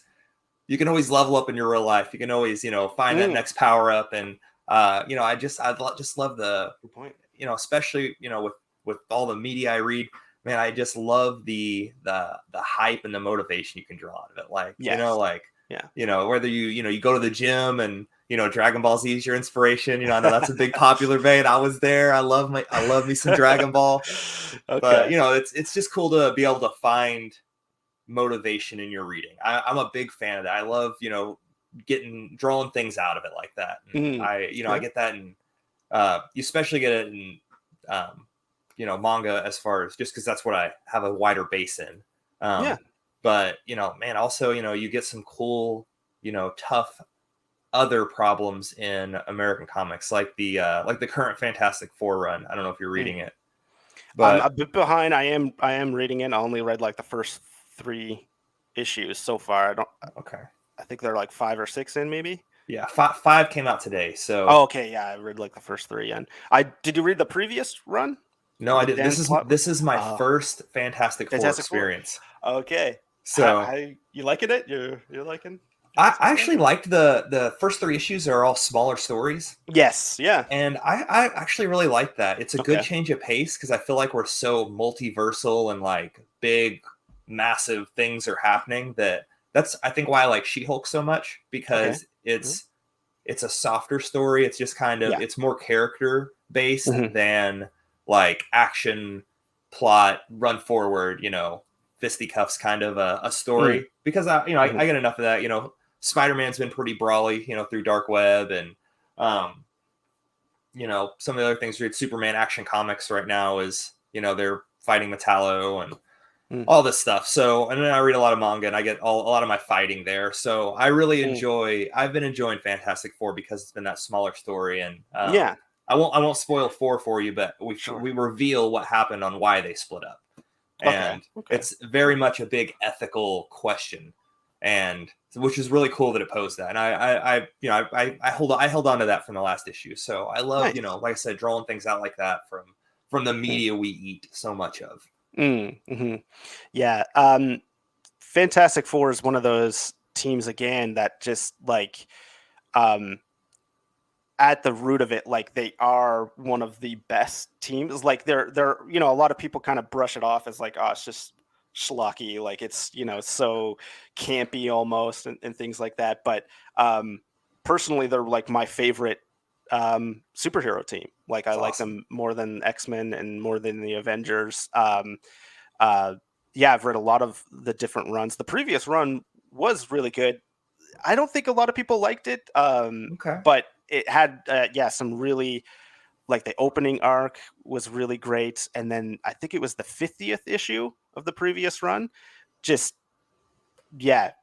level up in your real life. You can always find that next power up, and I just love the good point. Especially with all the media I read. Man, I just love the hype and the motivation you can draw out of it. Like, whether you go to the gym and, Dragon Ball Z is your inspiration. I know that's a big popular vein. I was there. I love me some Dragon Ball. Okay. But, it's just cool to be able to find motivation in your reading. I'm a big fan of that. I love, drawing things out of it like that. And I get that, and you especially get it in, manga, as far as just because that's what I have a wider base in. But man, also you get some cool, tough other problems in American comics, like the current Fantastic Four run. I don't know if you're reading it, but I'm a bit behind. I am reading it. I only read like the first 3 issues so far. Okay. I think they're like 5 or 6 in, maybe. Yeah, 5 came out today. So. Oh, okay. Yeah, I read like the first 3 in. Did you read the previous run? No, I didn't. This is my first Fantastic Four experience. Okay. So you liking it? You're liking? I actually liked the first three issues are all smaller stories. Yes, yeah. And I actually really like that. It's a good Okay. change of pace because I feel like we're so multiversal and like big, massive things are happening that's I think why I like She-Hulk so much Okay. because Mhm. it's a softer story. It's just kind of Yeah. it's more character based Hmm. than like action plot run forward, fisticuffs kind of a Hmm. story because I get enough of that. Spider-Man's been pretty brawly, through Dark Web and um, some of the other things. Read Superman Action Comics right now is they're fighting Metallo and Mm. all this stuff. So, and then I read a lot of manga and I get a lot of my fighting there. So I really Mm. I've been enjoying Fantastic Four because it's been that smaller story. And Yeah. I won't spoil four for you, but Sure. we reveal what happened on why they split up. Okay. And Okay. it's very much a big ethical question. And which is really cool that it posed that. And I held on to that from the last issue. So I love, Nice. like I said, drawing things out like that from the Mm. media we eat so much of. Mm-hmm. Yeah. Fantastic Four is one of those teams again that just like um at the root of it, like they are one of the best teams. Like they're a lot of people kind of brush it off as like, oh, it's just schlocky, like it's so campy almost and things like that. But personally, they're like my favorite superhero team. Like I It's like awesome. them more than X-Men and more than the Avengers. Uh, yeah, I've read a lot of the different runs. The previous run was really good. I don't think a lot of people liked it, Okay. but it had some really like the opening arc was really great, and then I think it was the 50th issue of the previous run. Just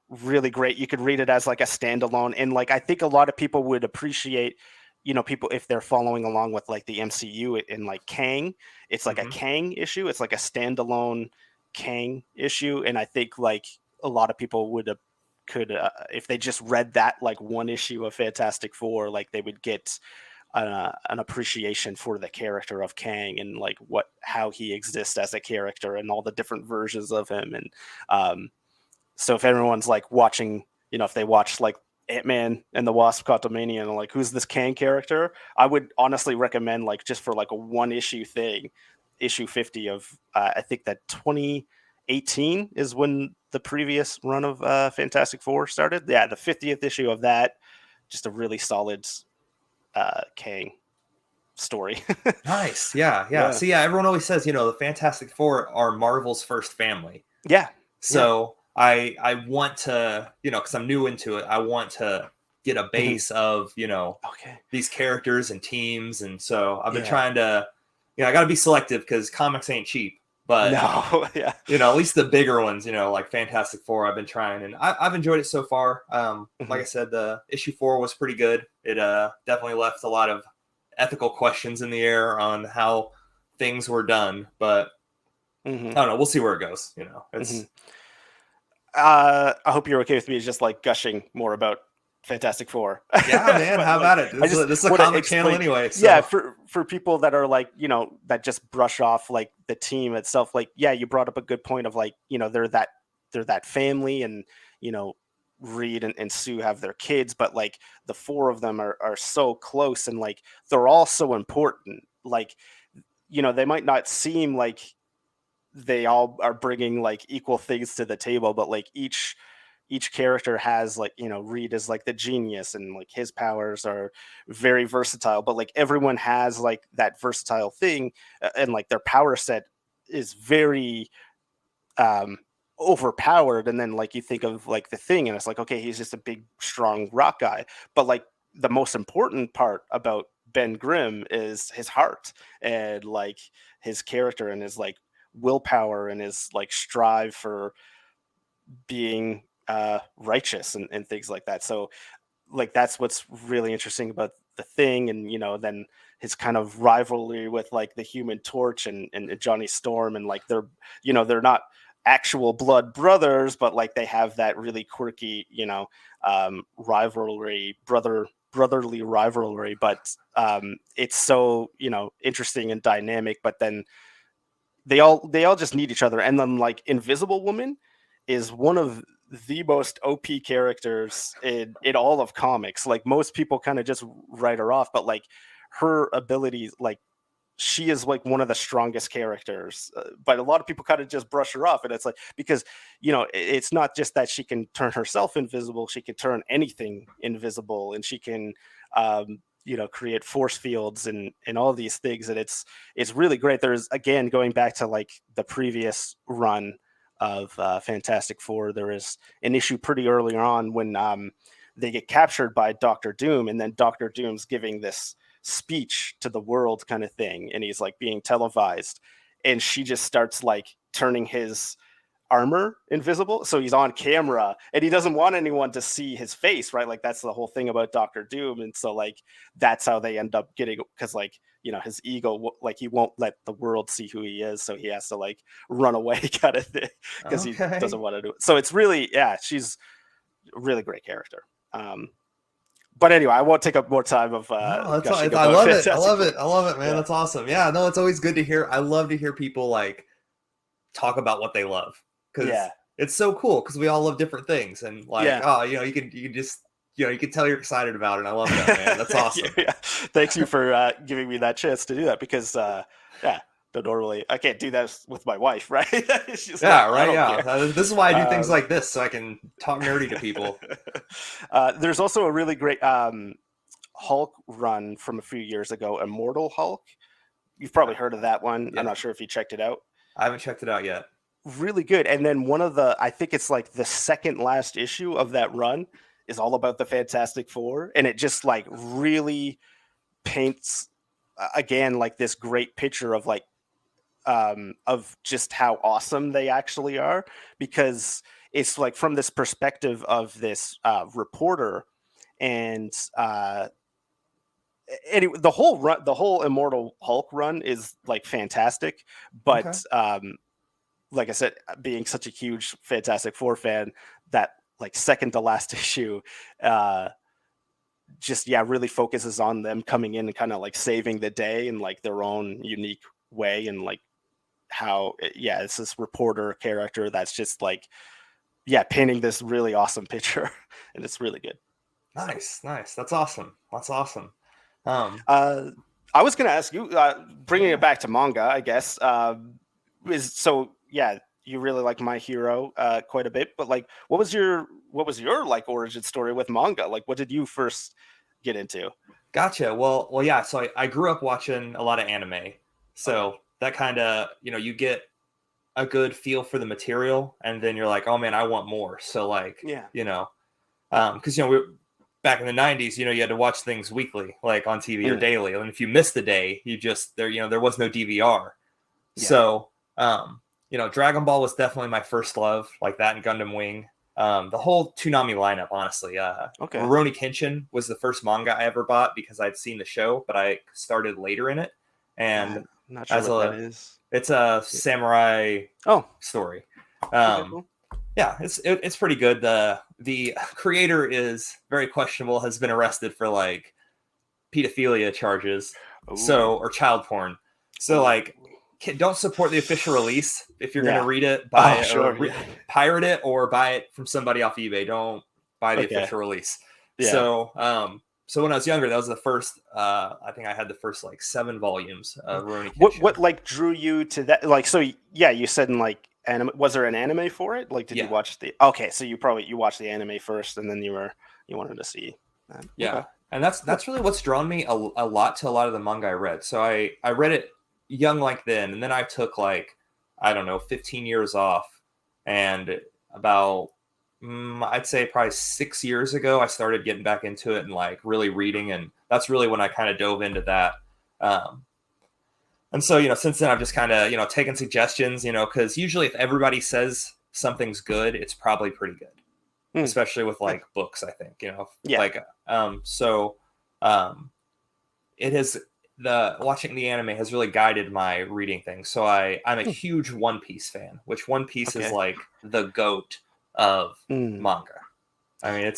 really great. You could read it as like a standalone, and like I think a lot of people would appreciate, people if they're following along with like the MCU in like Kang. It's like a Hmm. Kang issue. It's like a standalone Kang issue, and I think like a lot of people would could if they just read that like one issue of Fantastic Four, like they would get an appreciation for the character of Kang and like how he exists as a character and all the different versions of him. And so if everyone's like watching, if they watch like Ant-Man and the Wasp: Quantumania and like who's this Kang character, I would honestly recommend like just for like a one issue thing, issue 50 of I think that 2018 is when the previous run of Fantastic Four started. Yeah, the 50th issue of that, just a really solid Kang story. Nice. Yeah, yeah. Yeah. See, yeah, everyone always says, the Fantastic Four are Marvel's first family. Yeah. Yeah. So I want to, because I'm new into it, I want to get a Mhm. base of, Okay. these characters and teams. And so I've been Yeah. trying to, I got to be selective because comics ain't cheap. But, No. Yeah. at least the bigger ones, like Fantastic Four, I've been trying and I've enjoyed it so far. Like I Mhm. said, the issue 4 was pretty good. It definitely left a lot of ethical questions in the air on how things were done. But Mhm. I don't know. We'll see where it goes. Mhm. It's I hope you're okay with me just like gushing more about Fantastic Four, yeah, man. but How like about it? I This is just this is a want to comic channel explain. anyway. Yeah, So for people that are like that just brush off like the team itself. Like yeah, you brought up a good point of like they're that family and you know Reed and Sue have their kids, but like the four of them are so close and like they're all so important. Like they might not seem like they all are bringing like equal things to the table, but like each character has like Reed is like the genius and like his powers are very versatile, but like everyone has like that versatile thing, and like their power set is very um overpowered. And then like you think of like the Thing and it's like, okay, he's just a big strong rock guy, but like the most important part about Ben Grimm is his heart and like his character and his like willpower and his like strive for being righteous and things like that. So like that's what's really interesting about the Thing. And then his kind of rivalry with like the Human Torch and Johnny Storm, and like they're not actual blood brothers, but like they have that really quirky rivalry, brotherly rivalry. But it's so interesting and dynamic. But then they all just need each other. And then like Invisible Woman is one of the most OP characters in all of comics. Like most people kind of just write her off, but like her abilities, like she is like one of the strongest characters, but a lot of people kind of just brush her off, and it's like because it's not just that she can turn herself invisible; she can turn anything invisible, and she can create force fields and all these things, and it's really great. There's again going back to like the previous run of Fantastic Four. There is an issue pretty early on when they get captured by Doctor Doom, and then Doctor Doom's giving this speech to the world kind of thing, and he's like being televised, and she just starts like turning his armor invisible, so he's on camera and he doesn't want anyone to see his face, right? Like that's the whole thing about Doctor Doom, and so like that's how they end up getting, because like his ego, like he won't let the world see who he is, so he has to like run away kind of thing because he doesn't want to do it. So it's really, yeah, she's a really great character. But anyway, I won't take up more time of No, gushing I about love it. Fantastic I love Four. it. I love it, man. Yeah. That's awesome. Yeah, no, it's always good to hear. I love to hear people like talk about what they love, because it's so cool, because we all love different things, and like you can just you can tell you're excited about it. And I love that, man. That's awesome. Thanks you for giving me that chance to do that, because normally I can't do that with my wife, right? She's This is why I do things like this, so I can talk nerdy to people. There's also a really great Hulk run from a few years ago, Immortal Hulk. You've probably heard of that one. Yeah. I'm not sure if you checked it out. I haven't checked it out yet. Really good. And then I think it's like the second last issue of that run is all about the Fantastic Four, and it just like really paints again like this great picture of like of just how awesome they actually are, because it's like from this perspective of this reporter, and anyway, the whole Immortal Hulk run is like fantastic, but like I said, being such a huge Fantastic Four fan, that like second to last issue just really focuses on them coming in and kind of like saving the day in like their own unique way, and like how it's this reporter character that's just like painting this really awesome picture, and it's really good. Nice. That's awesome. I was going to ask you, bringing it back to manga, I guess, you really like My Hero quite a bit, but like, what was your like origin story with manga? Like, what did you first get into? Gotcha. Well, yeah. So I grew up watching a lot of anime, so that kind of you get a good feel for the material, and then you're like, oh man, I want more. So like, because we're back in the 90s, you had to watch things weekly, like on TV or daily. And if you missed the day, there was no DVR. Yeah. So, Dragon Ball was definitely my first love, like that and Gundam Wing. The whole Toonami lineup, honestly. Rurouni Kenshin was the first manga I ever bought because I'd seen the show, but I started later in it. And I'm not sure what that is. It's a samurai story. Cool. Yeah, it's pretty good. The creator is very questionable, has been arrested for like pedophilia charges, or child porn. So like, don't support the official release. If you're going to read it, buy it, or pirate it, or buy it from somebody off eBay. Don't buy the official release. Yeah. So when I was younger, that was the first. I think I had the first like 7 volumes of Rurouni Kenshin. What like drew you to that? Like, so you said in like anime. Was there an anime for it? Like, did you watch the? Okay, so you watched the anime first, and then you wanted to see that. Yeah, and that's really what's drawn me a lot to a lot of the manga I read. So I read it young like then, and then I took like, I don't know, 15 years off, and about I'd say probably 6 years ago I started getting back into it and like really reading, and that's really when I kind of dove into that. And so since then I've just kind of taken suggestions, because usually if everybody says something's good, it's probably pretty good, especially with like books. I think it has. Watching the anime has really guided my reading things. So I'm a huge One Piece fan, which One Piece is like the GOAT of manga. I mean,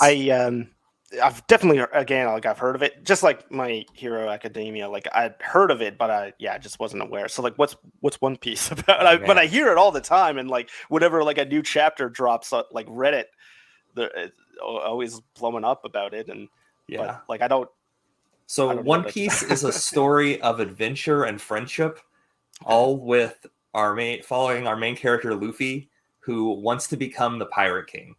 I've definitely again like I've heard of it, just like My Hero Academia. Like I'd heard of it, but I just wasn't aware. So like, what's One Piece about? Oh But I man. hear it all the time, and like whenever like a new chapter drops, like Reddit, it's always blowing up about it. And but Yeah. like So I don't know One that's Piece is a story of adventure and friendship, okay. all with following our main character Luffy, who wants to become the Pirate King,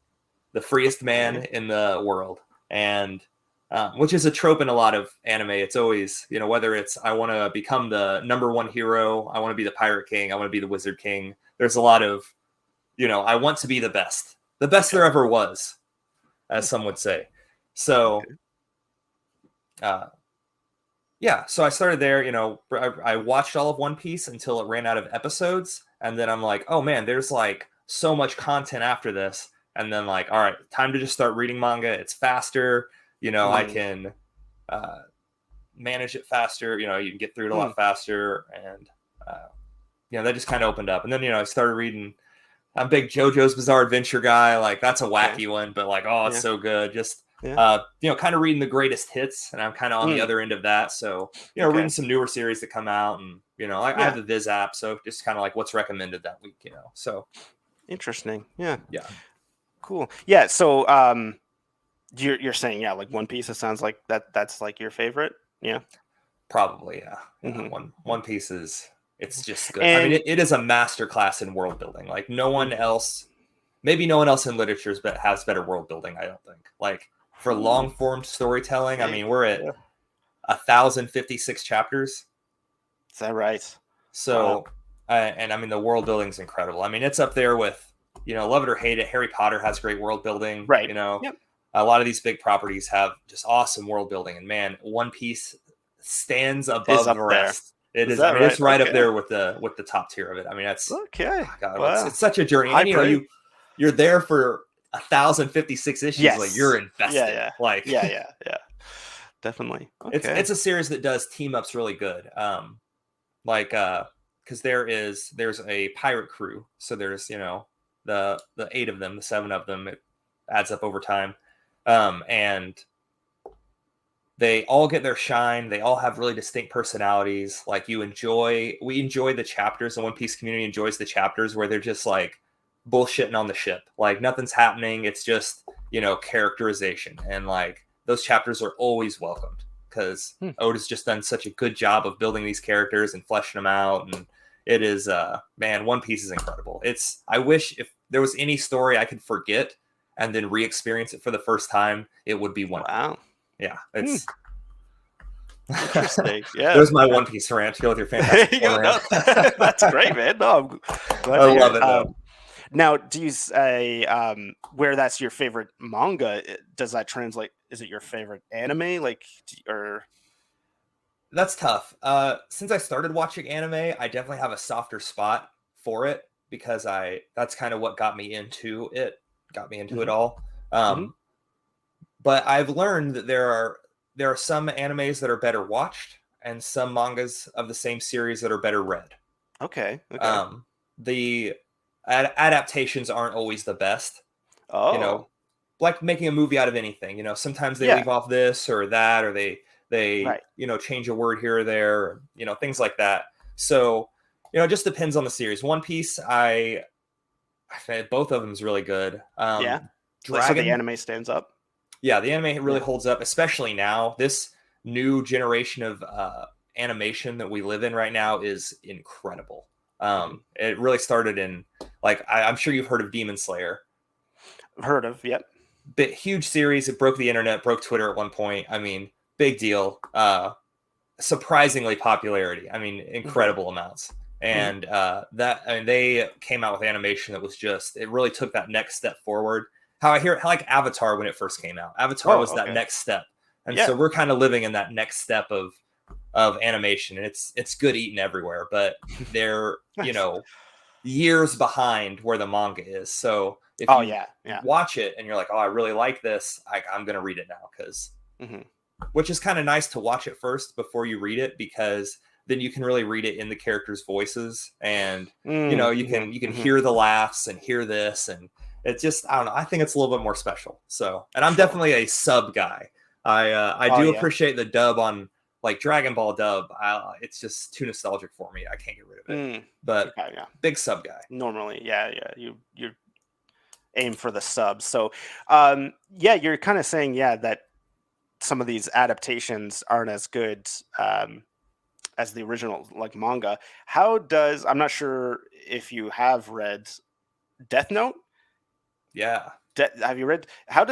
the freest man Okay. in the world, and which is a trope in a lot of anime. It's always, whether it's I want to become the number one hero, I want to be the Pirate King, I want to be the Wizard King. There's a lot of, I want to be the best Okay. there ever was, as some would say. So, Okay. uh, yeah, so I started there. I watched all of One Piece until it ran out of episodes, and then I'm like, oh man, there's like so much content after this, and then like, all right, time to just start reading manga. It's faster. I Mm, can uh, manage it faster. You can get through it a mm, lot faster, and that just kind of opened up. And then I started reading. I'm a big JoJo's Bizarre Adventure guy. Like that's a okay. wacky one, but like, oh, it's Yeah. so good. Just Yeah. kind of reading the greatest hits, and I'm kind of on the Mm, other end of that. So reading okay. some newer series that come out, and I have Yeah. the Viz app, so just kind of like what's recommended that week. So Interesting. Yeah. yeah, Cool. Yeah. So you're saying like One Piece. It sounds like that's like your favorite. Yeah. probably yeah. Hmm. One Piece is it's just good. I mean, And it is a masterclass in world building. Like no one mm, else, maybe no one else in literature has better world building. I don't think. Like for ooh, long form storytelling, I okay. mean, we're at Yeah. 1,056 chapters. Is that right? Wow. So, and I mean, the world building is incredible. I mean, it's up there with, love it or hate it. Harry Potter has great world building. Right. Yep. A lot of these big properties have just awesome world building. And man, One Piece stands Is above up the there. rest. It Is is. I that mean, it's right? right up Okay. there with the top tier of it. I mean, that's Okay. God, Wow. it's such a journey. High And praise. you're there for 1,056 issues. Like you're Yes. Yeah. invested. Yeah. Like Yeah. Yeah. Yeah. Definitely. it's Okay. a series that does team ups really good. Like because there's a pirate crew, so there's the eight of them, the seven of them, it adds up over time, and they all get their shine. They all have really distinct personalities. Like we enjoy the chapters. The One Piece community enjoys the chapters where they're just like bullshitting on the ship, like nothing's happening. It's just characterization, and like those chapters are always welcomed because Hmm. Oda's just done such a good job of building these characters and fleshing them out. And it is man, One Piece is incredible. I wish if there was any story I could forget and then re-experience it for the first time, it would be One Piece. Wow. Yeah, Hmm. it's Interesting. Yeah. there's my One Piece rant. Go with your There Fantastic you Four go. rant. No, that's great, man. No, I'm glad I to hear love it. it though. Now, do you say where that's your favorite manga? Does that translate? Is it your favorite anime? Like, or That's tough. Since I started watching anime, I definitely have a softer spot for it because that's kind of what got me into it hmm all. hmm Um, but I've learned that there are some animes that are better watched and some mangas of the same series that are better read. okay, okay. Um, the adaptations aren't always the best, you Oh, know, like making a movie out of anything. Sometimes they yeah, leave off this or that, or they right. change a word here or there, things like that. So it just depends on the series. One Piece, I think both of them is really good. Yeah. So the Dragon, anime stands up. yeah, the anime really Yeah. holds up, especially now. This new generation of animation that we live in right now is incredible. hmm It really started in like I'm sure you've heard of Demon Slayer. Heard of? Yep. But huge series. It broke the internet, broke Twitter at one point. I mean, big deal. Surprisingly popularity. I mean, hmm incredible amounts. hmm And they came out with animation that was it really took that next step forward. How like Avatar when it first came out. Avatar Oh, was that okay. next step, and so Yeah. we're kind of living in that next step of animation. And it's good eating everywhere, but they're Nice. years behind where the manga is. So if Oh you yeah. Yeah. watch it and you're like, oh, I really like this, I'm gonna read it now because hmm which is kind of nice to watch it first before you read it because then you can really read it in the characters' voices and Mm-hmm. you can hmm hear the laughs and hear this and It's just, I don't know. I think it's a little bit more special. So, and I'm Sure. definitely a sub guy. I do appreciate the dub on like Dragon Ball dub. It's just too nostalgic for me. I can't get rid of it. But Okay, yeah. big sub guy. Normally, yeah. You aim for the subs. So, yeah, you're kind of saying, yeah, that some of these adaptations aren't as good as the original, like manga. I'm not sure if you have read Death Note. Yeah. Have you read how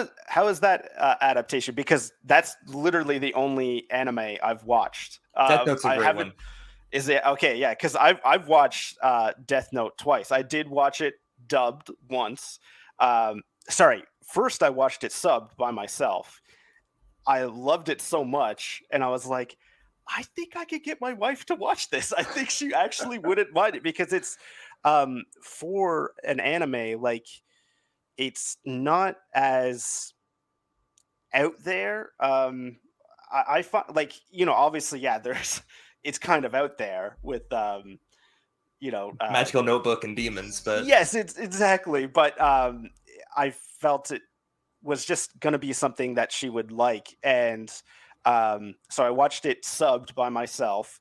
is that adaptation? Because that's literally the only anime I've watched. Death Note's a I great haven't. one. Is it okay? Yeah, because I've watched Death Note twice. I did watch it dubbed once. Sorry, first I watched it subbed by myself. I loved it so much, and I was like, I think I could get my wife to watch this. I think she actually wouldn't mind it because it's for an anime, like it's not as out there. I find, like, obviously, yeah, there's it's kind of out there with you know uh Magical Notebook and demons, but yes, it's exactly, but I felt it was just going to be something that she would like, and so I watched it subbed by myself,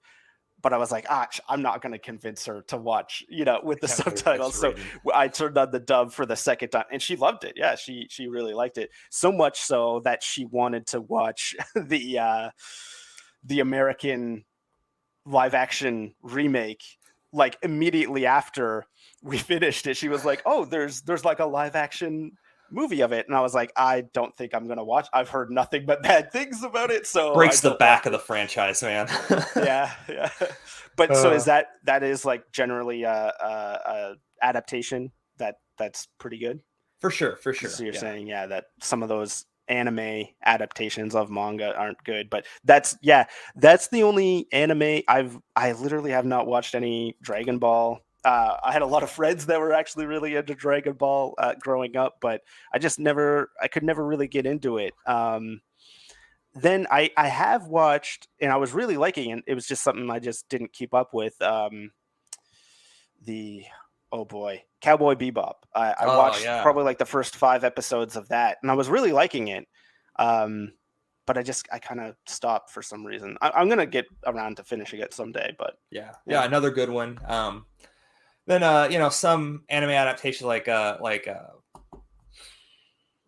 but I was like, I'm not going to convince her to watch, with the I can't wait for subtitles. it's So rated. I turned on the dub for the second time, and she loved it. Yeah, she really liked it so much so that she wanted to watch the American live action remake. Like immediately after we finished it, she was like, "Oh, there's like a live action movie of it," and I was like, "I don't think I'm gonna watch. I've heard nothing but bad things about it, so I Breaks the don't want back of to." the franchise, man. Yeah, yeah. But so uh, that is like generally a adaptation that's pretty good. for sure, for So sure. you're Yeah. saying, yeah, that some of those anime adaptations of manga aren't good, but that's the only anime I literally have not watched any Dragon Ball. I had a lot of friends that were actually really into Dragon Ball growing up, but I could never really get into it. Then I have watched, and I was really liking it. It was just something I just didn't keep up with. The Oh boy, Cowboy Bebop. I Oh watched yeah. probably like the first 5 episodes of that, and I was really liking it. Um, but I kind of stopped for some reason. I'm gonna get around to finishing it someday, but Yeah. yeah. Yeah. Another good one. Then some anime adaptation like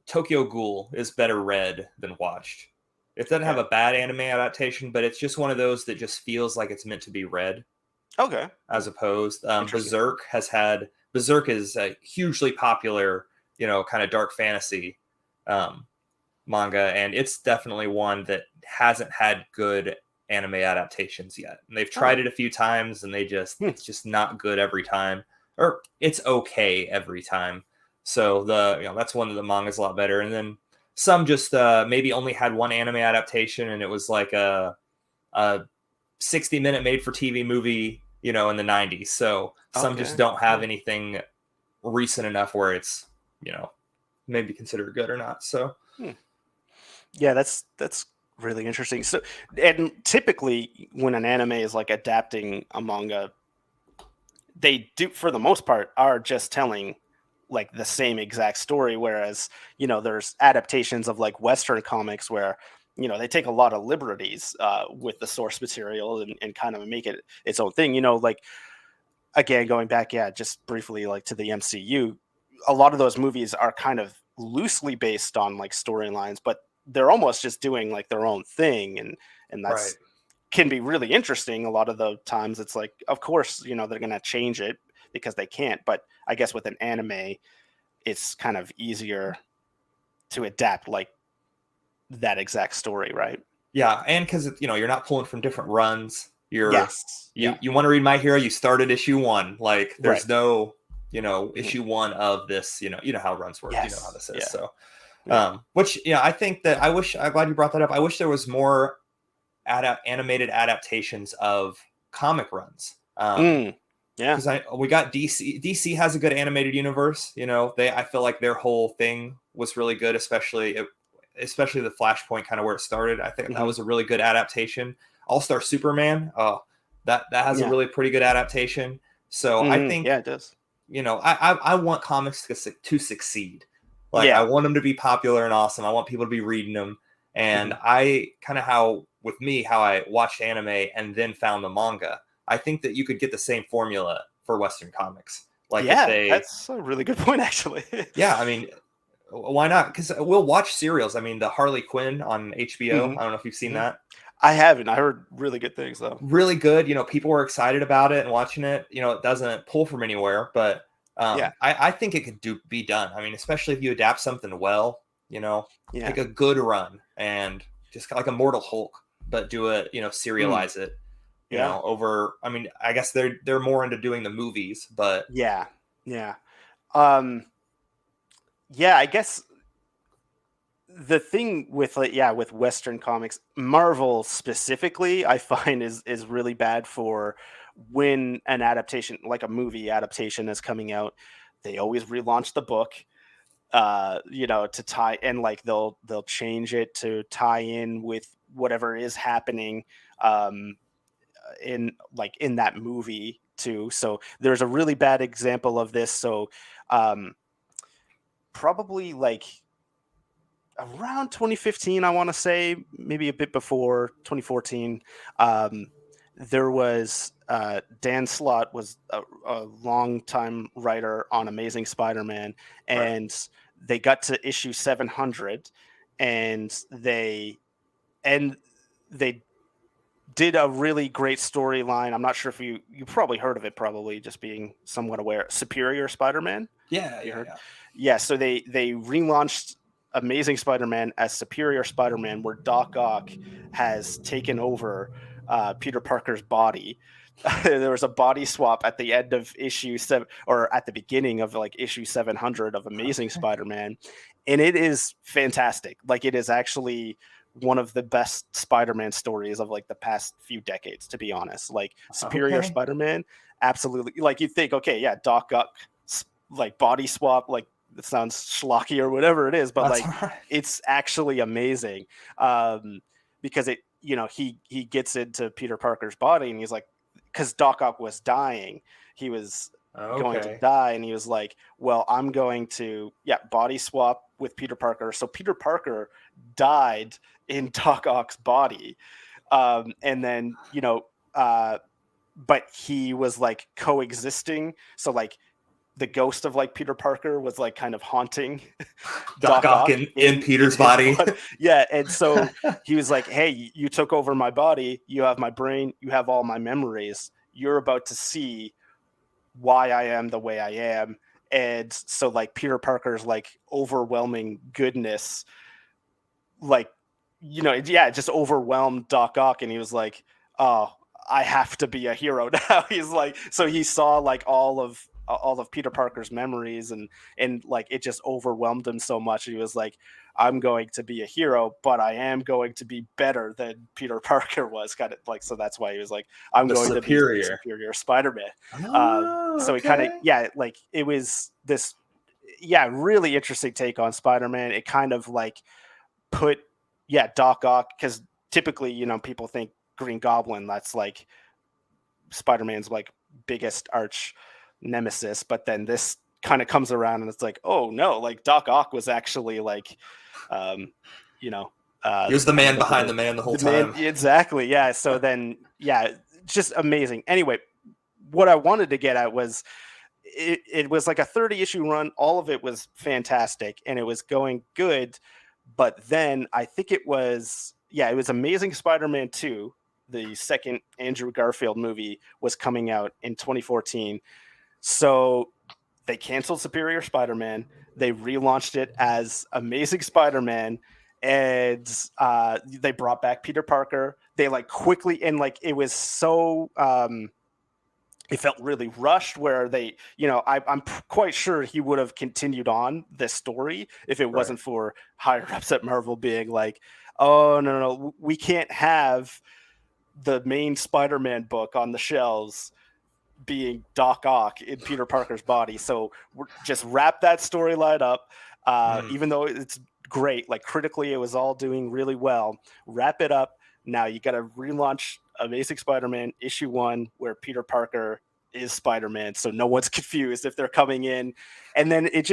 Tokyo Ghoul is better read than watched. It doesn't have Okay. a bad anime adaptation, but it's just one of those that just feels like it's meant to be read Okay. as opposed. Interesting. Berserk is a hugely popular, kind of dark fantasy um, manga, and it's definitely one that hasn't had good anime adaptations yet. And they've Oh. tried it a few times, and Hmm. it's just not good every time, or it's okay every time. So that's one of the manga's a lot better, and then some just maybe only had one anime adaptation, and it was like a 60-minute made for TV movie, in the 90s. So some just Okay. don't have Yeah. anything recent enough where it's, maybe considered good or not. So Hmm. Yeah, that's really interesting. So, and typically when an anime is like adapting a manga, they do for the most part are just telling like the same exact story, whereas there's adaptations of like Western comics where they take a lot of liberties with the source material and kind of make it its own thing, like again going back, yeah, just briefly, like to the MCU. A lot of those movies are kind of loosely based on like storylines, but they're almost just doing like their own thing, and right. that's can be really interesting. A lot of the times it's like, of course, they're going to change it because they can't, but I guess with an anime it's kind of easier to adapt like that exact story, right? Yeah, and because you're not pulling from different runs. Yes. Yeah. You want to read My Hero, you start at issue 1. Like Right. there's no Mhm. issue 1 of this. You know how runs work. You know how Yes. this is. Yeah. So Yeah. which I think that I'm glad you brought that up. I wish there was more animated adaptations of comic runs. Mm. Yeah. Because we got DC. DC has a good animated universe. I feel like their whole thing was really good, especially the Flashpoint kind of where it started. I think that Hmm. was a really good adaptation. All Star Superman, that has a Yeah. really pretty good adaptation. So I Hmm. think Yeah, it does. I want comics to succeed. Like, I Yeah. want them to be popular and awesome. I want people to be reading them. And Mhm. I kind of how I watched anime and then found the manga. I think that you could get the same formula for Western comics. Like if Yeah, they, that's a really good point, actually. yeah, I mean, why not? Because we'll watch serials. I mean, the Harley Quinn on HBO. Hmm. I don't know if you've seen Hmm. that. I haven't. I heard really good things though. Really good. People were excited about it and watching it. It doesn't pull from anywhere, but Yeah. I think it could be done. I mean, especially if you adapt something well. Yeah. Take a good run and just like a Mortal Hulk, but do it. Mm, Serialize it. yeah. Over. I mean, I guess they're more into doing the movies, but Yeah. Yeah. Um, yeah, I guess the thing with with Western comics, Marvel specifically, I find is really bad for when an adaptation, like a movie adaptation, is coming out. They always relaunch the book, to tie, and like they'll change it to tie in with whatever is happening in that movie too. So there's a really bad example of this. So um, probably like around 2015, I want to say, maybe a bit before 2014. There was Dan Slott was a long time writer on Amazing Spider-Man, right. and they got to issue 700, and and they did a really great storyline. I'm not sure if you probably heard of it, probably just being somewhat aware. Superior Spider-Man. Yeah, You yeah, heard? yeah. Yeah, so they relaunched Amazing Spider-Man as Superior Spider-Man, where Doc Ock has taken over Peter Parker's body. There was a body swap at the end of issue 7, or at the beginning of like issue 700 of Amazing Okay. Spider-Man, and it is fantastic. Like, it is actually one of the best Spider-Man stories of like the past few decades, to be honest. Like, Superior Okay. Spider-Man, absolutely. Like, you think, okay, yeah, Doc Ock like body swap, like it sounds schlocky or whatever it is, but That's like all right. it's actually amazing. Because he gets into Peter Parker's body, and he's like, because Doc Ock was dying, he was going to Okay. die, and he was like, well, I'm going to body swap with Peter Parker. So Peter Parker died in Doc Ock's body, and then but he was like coexisting, so like the ghost of like Peter Parker was like kind of haunting Doc Doc Ock Ock in in Peter's his body. blood. Yeah, and so he was like, "Hey, you took over my body. You have my brain. You have all my memories. You're about to see why I am the way I am." And so like Peter Parker's like overwhelming goodness, like it just overwhelmed Doc Ock, and he was like, "Oh, I have to be a hero now." He's like, so he saw like all of Peter Parker's memories, and like it just overwhelmed him so much. He was like, "I'm going to be a hero, but I am going to be better than Peter Parker was." Kind of like, so that's why he was like, "I'm The going to be the superior. superior Spider-Man." Oh, So he kind of okay. like it was this really interesting take on Spider-Man. It kind of like put Doc Ock, because typically people think Green Goblin, that's like Spider-Man's like biggest arch nemesis, but then this kind of comes around and it's like, oh no, like Doc Ock was actually like um you know He was the kind of man like behind the man the whole the man, time. exactly. Yeah, so then just amazing. Anyway, what I wanted to get at was it was like a 30 issue run. All of it was fantastic and it was going good. But then I think it was Amazing Spider-Man 2, the second Andrew Garfield movie, was coming out in 2014. So they canceled Superior Spider-Man. They relaunched it as Amazing Spider-Man, and they brought back Peter Parker. They like quickly, and like it was so it felt really rushed, where they I'm quite sure he would have continued on this story if it Right. wasn't for higher ups at Marvel being like, oh no, we can't have the main Spider-Man book on the shelves being Doc Ock in Peter Parker's body, so we're just wrap that storyline up. Mm. Even though it's great, like critically it was all doing really well, wrap it up. Now you got to relaunch Amazing Spider-Man issue 1, where Peter Parker is Spider-Man, so no one's confused if they're coming in. And then it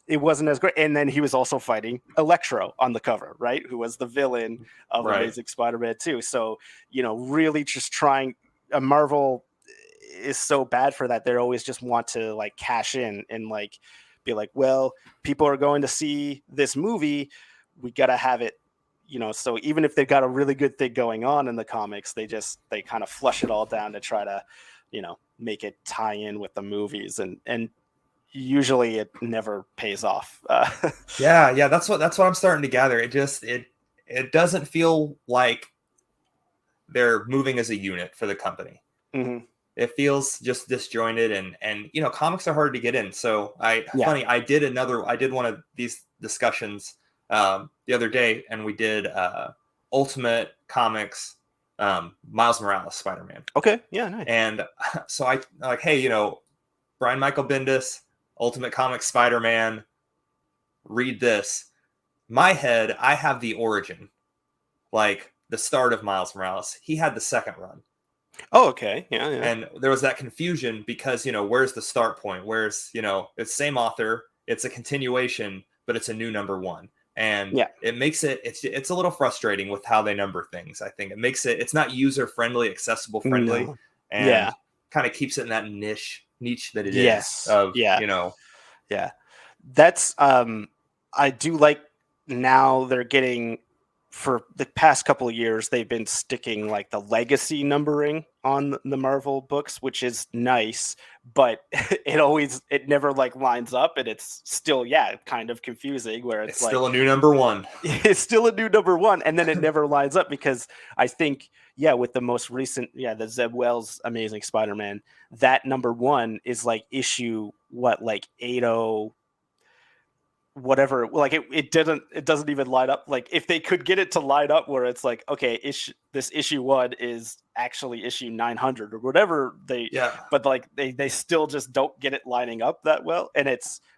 wasn't as great. And then he was also fighting Electro on the cover, right? Who was the villain of Right. Amazing Spider-Man 2. So, really just trying. Marvel is so bad for that. They always just want to like cash in and like be like, well, people are going to see this movie. We got to have it, so even if they've got a really good thing going on in the comics, they kind of flush it all down to try to, make it tie in with the movies. And usually it never pays off. Yeah, that's what I'm starting to gather. It doesn't feel like they're moving as a unit for the company. Mm-hmm. It feels just disjointed, and comics are hard to get in. So I did one of these discussions the other day, and we did Ultimate Comics Miles Morales Spider-Man. Okay, yeah, nice. And so I like, hey, Brian Michael Bendis, Ultimate Comics Spider-Man, read this. My head, I have the origin, like the start of Miles Morales. He had the second run. Oh, okay. Yeah. And there was that confusion because, where's the start point? Where's, it's the same author, it's a continuation, but it's a new number one. And it makes it's a little frustrating with how they number things. I think it makes it's not user friendly, accessible friendly, and kind of keeps it in that niche that it is of, Yeah. That's I do like now they're getting, for the past couple of years, they've been sticking like the legacy numbering on the Marvel books, which is nice, but it never like lines up, and it's still, kind of confusing where it's like, still a new number one. It's still a new number one, and then it never lines up because I think, with the most recent, the Zeb Wells Amazing Spider-Man, that number one is like issue, like 80, whatever, like it doesn't even line up. Like if they could get it to line up where it's like, okay, this issue one is actually issue 900 or whatever, but like they still just don't get it lining up that well. And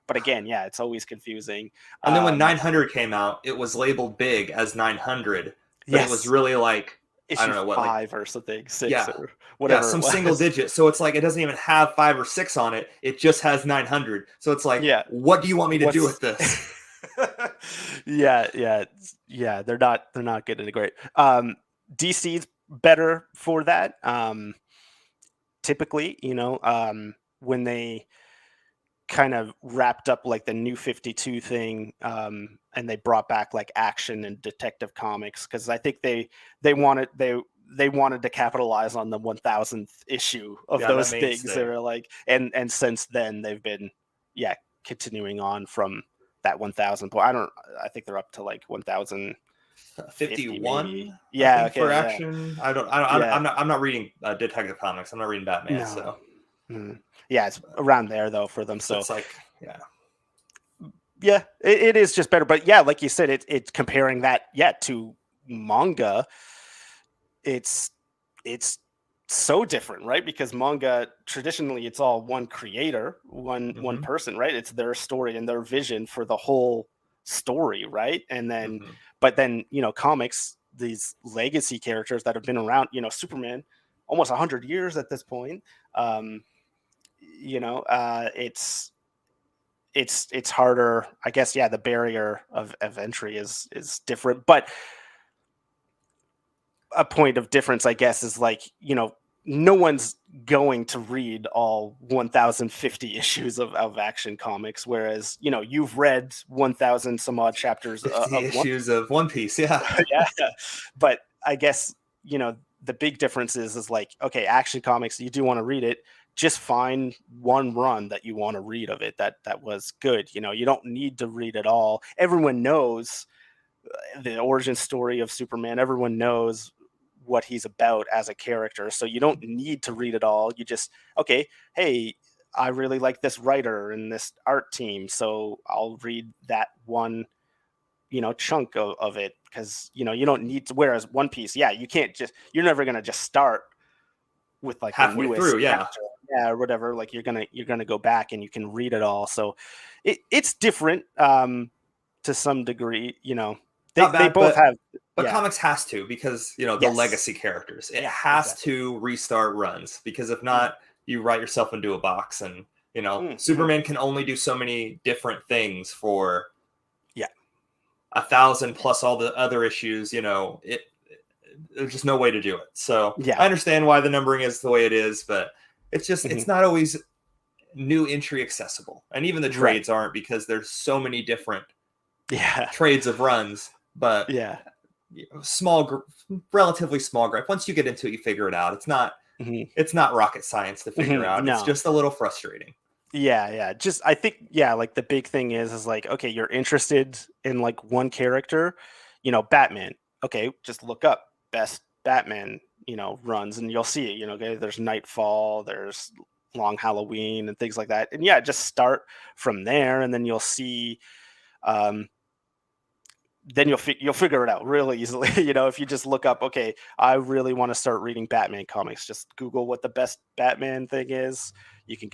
but again, it's always confusing. And then when 900 came out, it was labeled big as 900, but it was really like issue, I don't know what, 5 or something, 6 or whatever, some single digit. So it's like it doesn't even have 5 or 6 on it. It just has 900. So it's like, what do you want me to do with this? They're not getting it great. DC's better for that. Typically, when they kind of wrapped up like the New 52 thing, and they brought back like Action and Detective Comics, because I think they wanted to capitalize on the 1000th issue of those things. They were like, and since then they've been continuing on from that 1000 point. I think they're up to like 1051. For Action. I'm not reading Detective Comics. I'm not reading Batman. No. So it's around there though for them. So it's like, it is just better. But like you said, it's comparing that to manga. It's so different, right? Because manga, traditionally, it's all one creator, one person, right? It's their story and their vision for the whole story, right? And then, but then, comics, these legacy characters that have been around, Superman, almost 100 years at this point. It's harder, I guess. The barrier of entry is different, but a point of difference, I guess, is like, no one's going to read all 1050 issues of Action Comics, whereas you've read 1000 some odd chapters of issues of One Piece. But I guess the big difference is like, okay, Action Comics, you do want to read it, just find one run that you want to read of it that was good. You don't need to read it all. Everyone knows the origin story of Superman. Everyone knows what he's about as a character, so you don't need to read it all. You just, okay, hey, I really like this writer and this art team, so I'll read that one chunk of it, because you don't need to. Whereas One Piece, you can't you're never gonna just start with like halfway the newest through, chapter, or whatever. Like you're gonna go back and you can read it all. So it's different to some degree. They both have. But comics has to, because the legacy characters. It has to restart runs, because if not, you write yourself into a box, and Superman can only do so many different things for 1,000 plus all the other issues. There's just no way to do it. So I understand why the numbering is the way it is, but it's just it's not always new entry accessible, and even the trades aren't, because there's so many different trades of runs. But relatively small grip. Once you get into it, you figure it out. It's not rocket science to figure out. No. It's just a little frustrating. Just I think like the big thing is like, okay, you're interested in like one character, Batman. Okay, just look up best Batman runs, and you'll see it. Okay, there's Nightfall, there's Long Halloween, and things like that. And just start from there, and then you'll see. Then you'll figure it out really easily. If you just look up, okay, I really want to start reading Batman comics. Just Google what the best Batman thing is. You can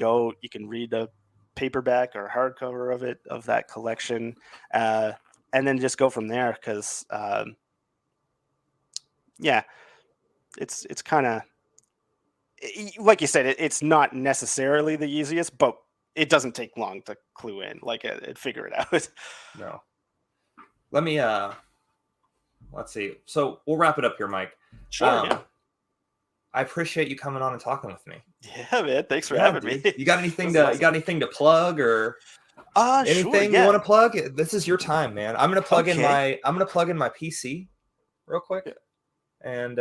read a paperback or hardcover of that collection, and then just go from there. Because it's kind of like you said, it's not necessarily the easiest, but it doesn't take long to clue in, figure it out. No. Let me let's see. So we'll wrap it up here, Mike. Sure. I appreciate you coming on and talking with me. Yeah, man. Thanks for having me. You got anything to plug, or anything you want to plug? This is your time, man. I'm gonna plug in my PC real quick. And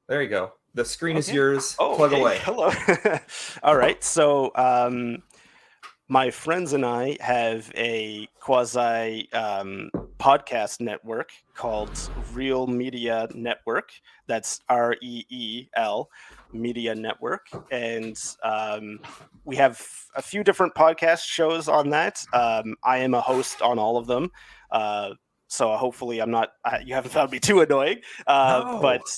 there you go. The screen is yours. Plug away. Hello. All right. So my friends and I have a quasi podcast network called Real Media Network. That's REEL Media Network. And we have a few different podcast shows on that. I am a host on all of them. So hopefully you haven't found me too annoying. No. But,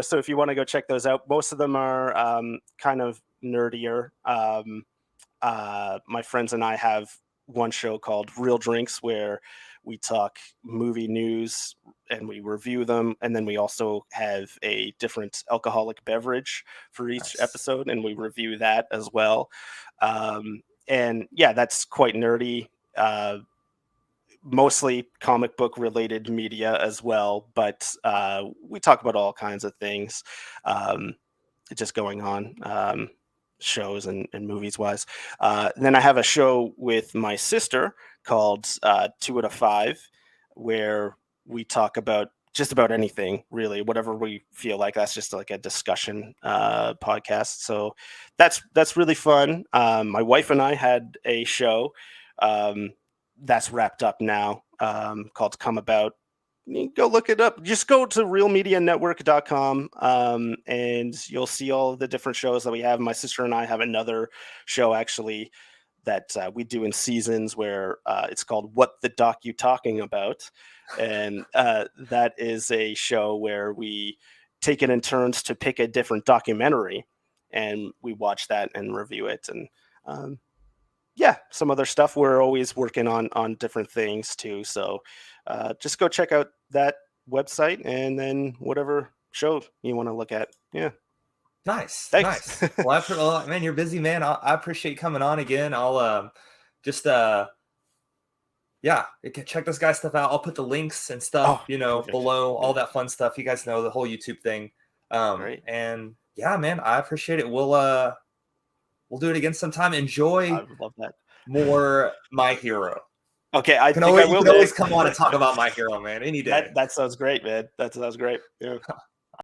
so if you want to go check those out, most of them are kind of nerdier. My friends and I have one show called Real Drinks, where we talk movie news and we review them. And then we also have a different alcoholic beverage for each episode, and we review that as well. And that's quite nerdy. Mostly comic book related media as well, but we talk about all kinds of things just going on, shows and movies wise. Then I have a show with my sister called 2 out of 5, where we talk about just about anything, really, whatever we feel like. That's just like a discussion podcast. So that's really fun. My wife and I had a show that's wrapped up now, called Come About. You go look it up. Just go to realmedianetwork.com, and you'll see all of the different shows that we have. My sister and I have another show actually that we do in seasons, where it's called What the Doc You Talking About. And that is a show where we take it in turns to pick a different documentary, and we watch that and review it. And some other stuff. We're always working on different things too. So just go check out that website, and then whatever show you want to look at. Yeah. Nice. Thanks. Nice. Well, man, you're busy, man. I appreciate you coming on again. I'll check this guy's stuff out. I'll put the links and stuff, below, all that fun stuff. You guys know the whole YouTube thing. Great. And yeah, man, I appreciate it. We'll do it again sometime. Enjoy. I would love that. More My Hero. Okay, I can always come on and talk about My Hero, man, any day. That sounds great, man. That sounds great. Yeah.